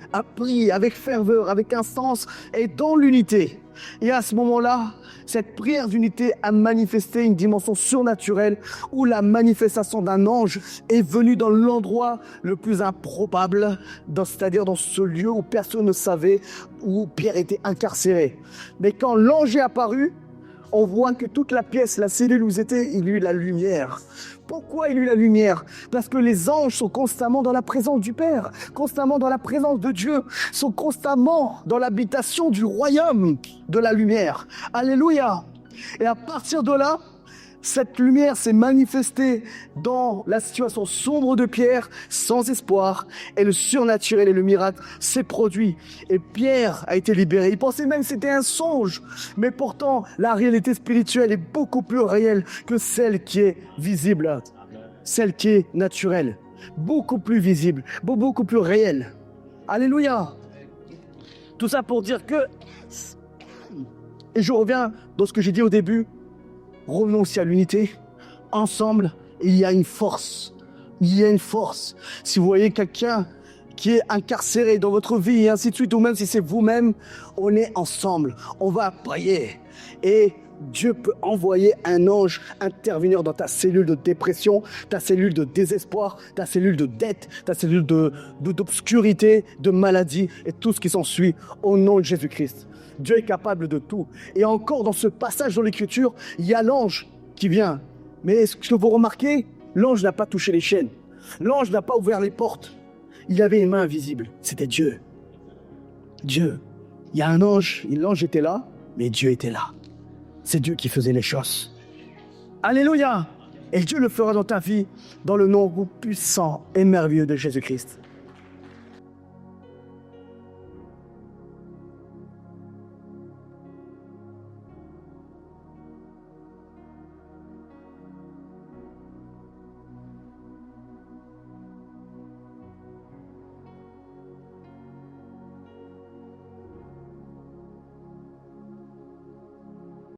avec ferveur, avec instance et dans l'unité. Et à ce moment-là, cette prière d'unité a manifesté une dimension surnaturelle où la manifestation d'un ange est venue dans l'endroit le plus improbable, c'est-à-dire dans ce lieu où personne ne savait où Pierre était incarcéré. Mais quand l'ange est apparu, on voit que toute la pièce, la cellule où ils étaient, il y eut la lumière. Pourquoi il y eut la lumière? Parce que les anges sont constamment dans la présence du Père, constamment dans la présence de Dieu, sont constamment dans l'habitation du royaume de la lumière. Alléluia! Et à partir de là, cette lumière s'est manifestée dans la situation sombre de Pierre, sans espoir, et le surnaturel et le miracle s'est produit. Et Pierre a été libéré. Il pensait même que c'était un songe, mais pourtant, la réalité spirituelle est beaucoup plus réelle que celle qui est visible, celle qui est naturelle, beaucoup plus visible, beaucoup plus réelle. Alléluia! Tout ça pour dire que, et je reviens dans ce que j'ai dit au début, revenons aussi à l'unité. Ensemble, il y a une force. Il y a une force. Si vous voyez quelqu'un qui est incarcéré dans votre vie et ainsi de suite, ou même si c'est vous-même, on est ensemble. On va prier. Et Dieu peut envoyer un ange intervenir dans ta cellule de dépression, ta cellule de désespoir, ta cellule de dette, ta cellule d'obscurité, de maladie et tout ce qui s'ensuit au nom de Jésus-Christ. Dieu est capable de tout. Et encore dans ce passage dans l'Écriture, il y a l'ange qui vient. Mais est-ce que vous remarquez? L'ange n'a pas touché les chaînes. L'ange n'a pas ouvert les portes. Il avait une main invisible. C'était Dieu. Dieu. Il y a un ange, l'ange était là, mais Dieu était là. C'est Dieu qui faisait les choses. Alléluia! Et Dieu le fera dans ta vie, dans le nom puissant et merveilleux de Jésus-Christ.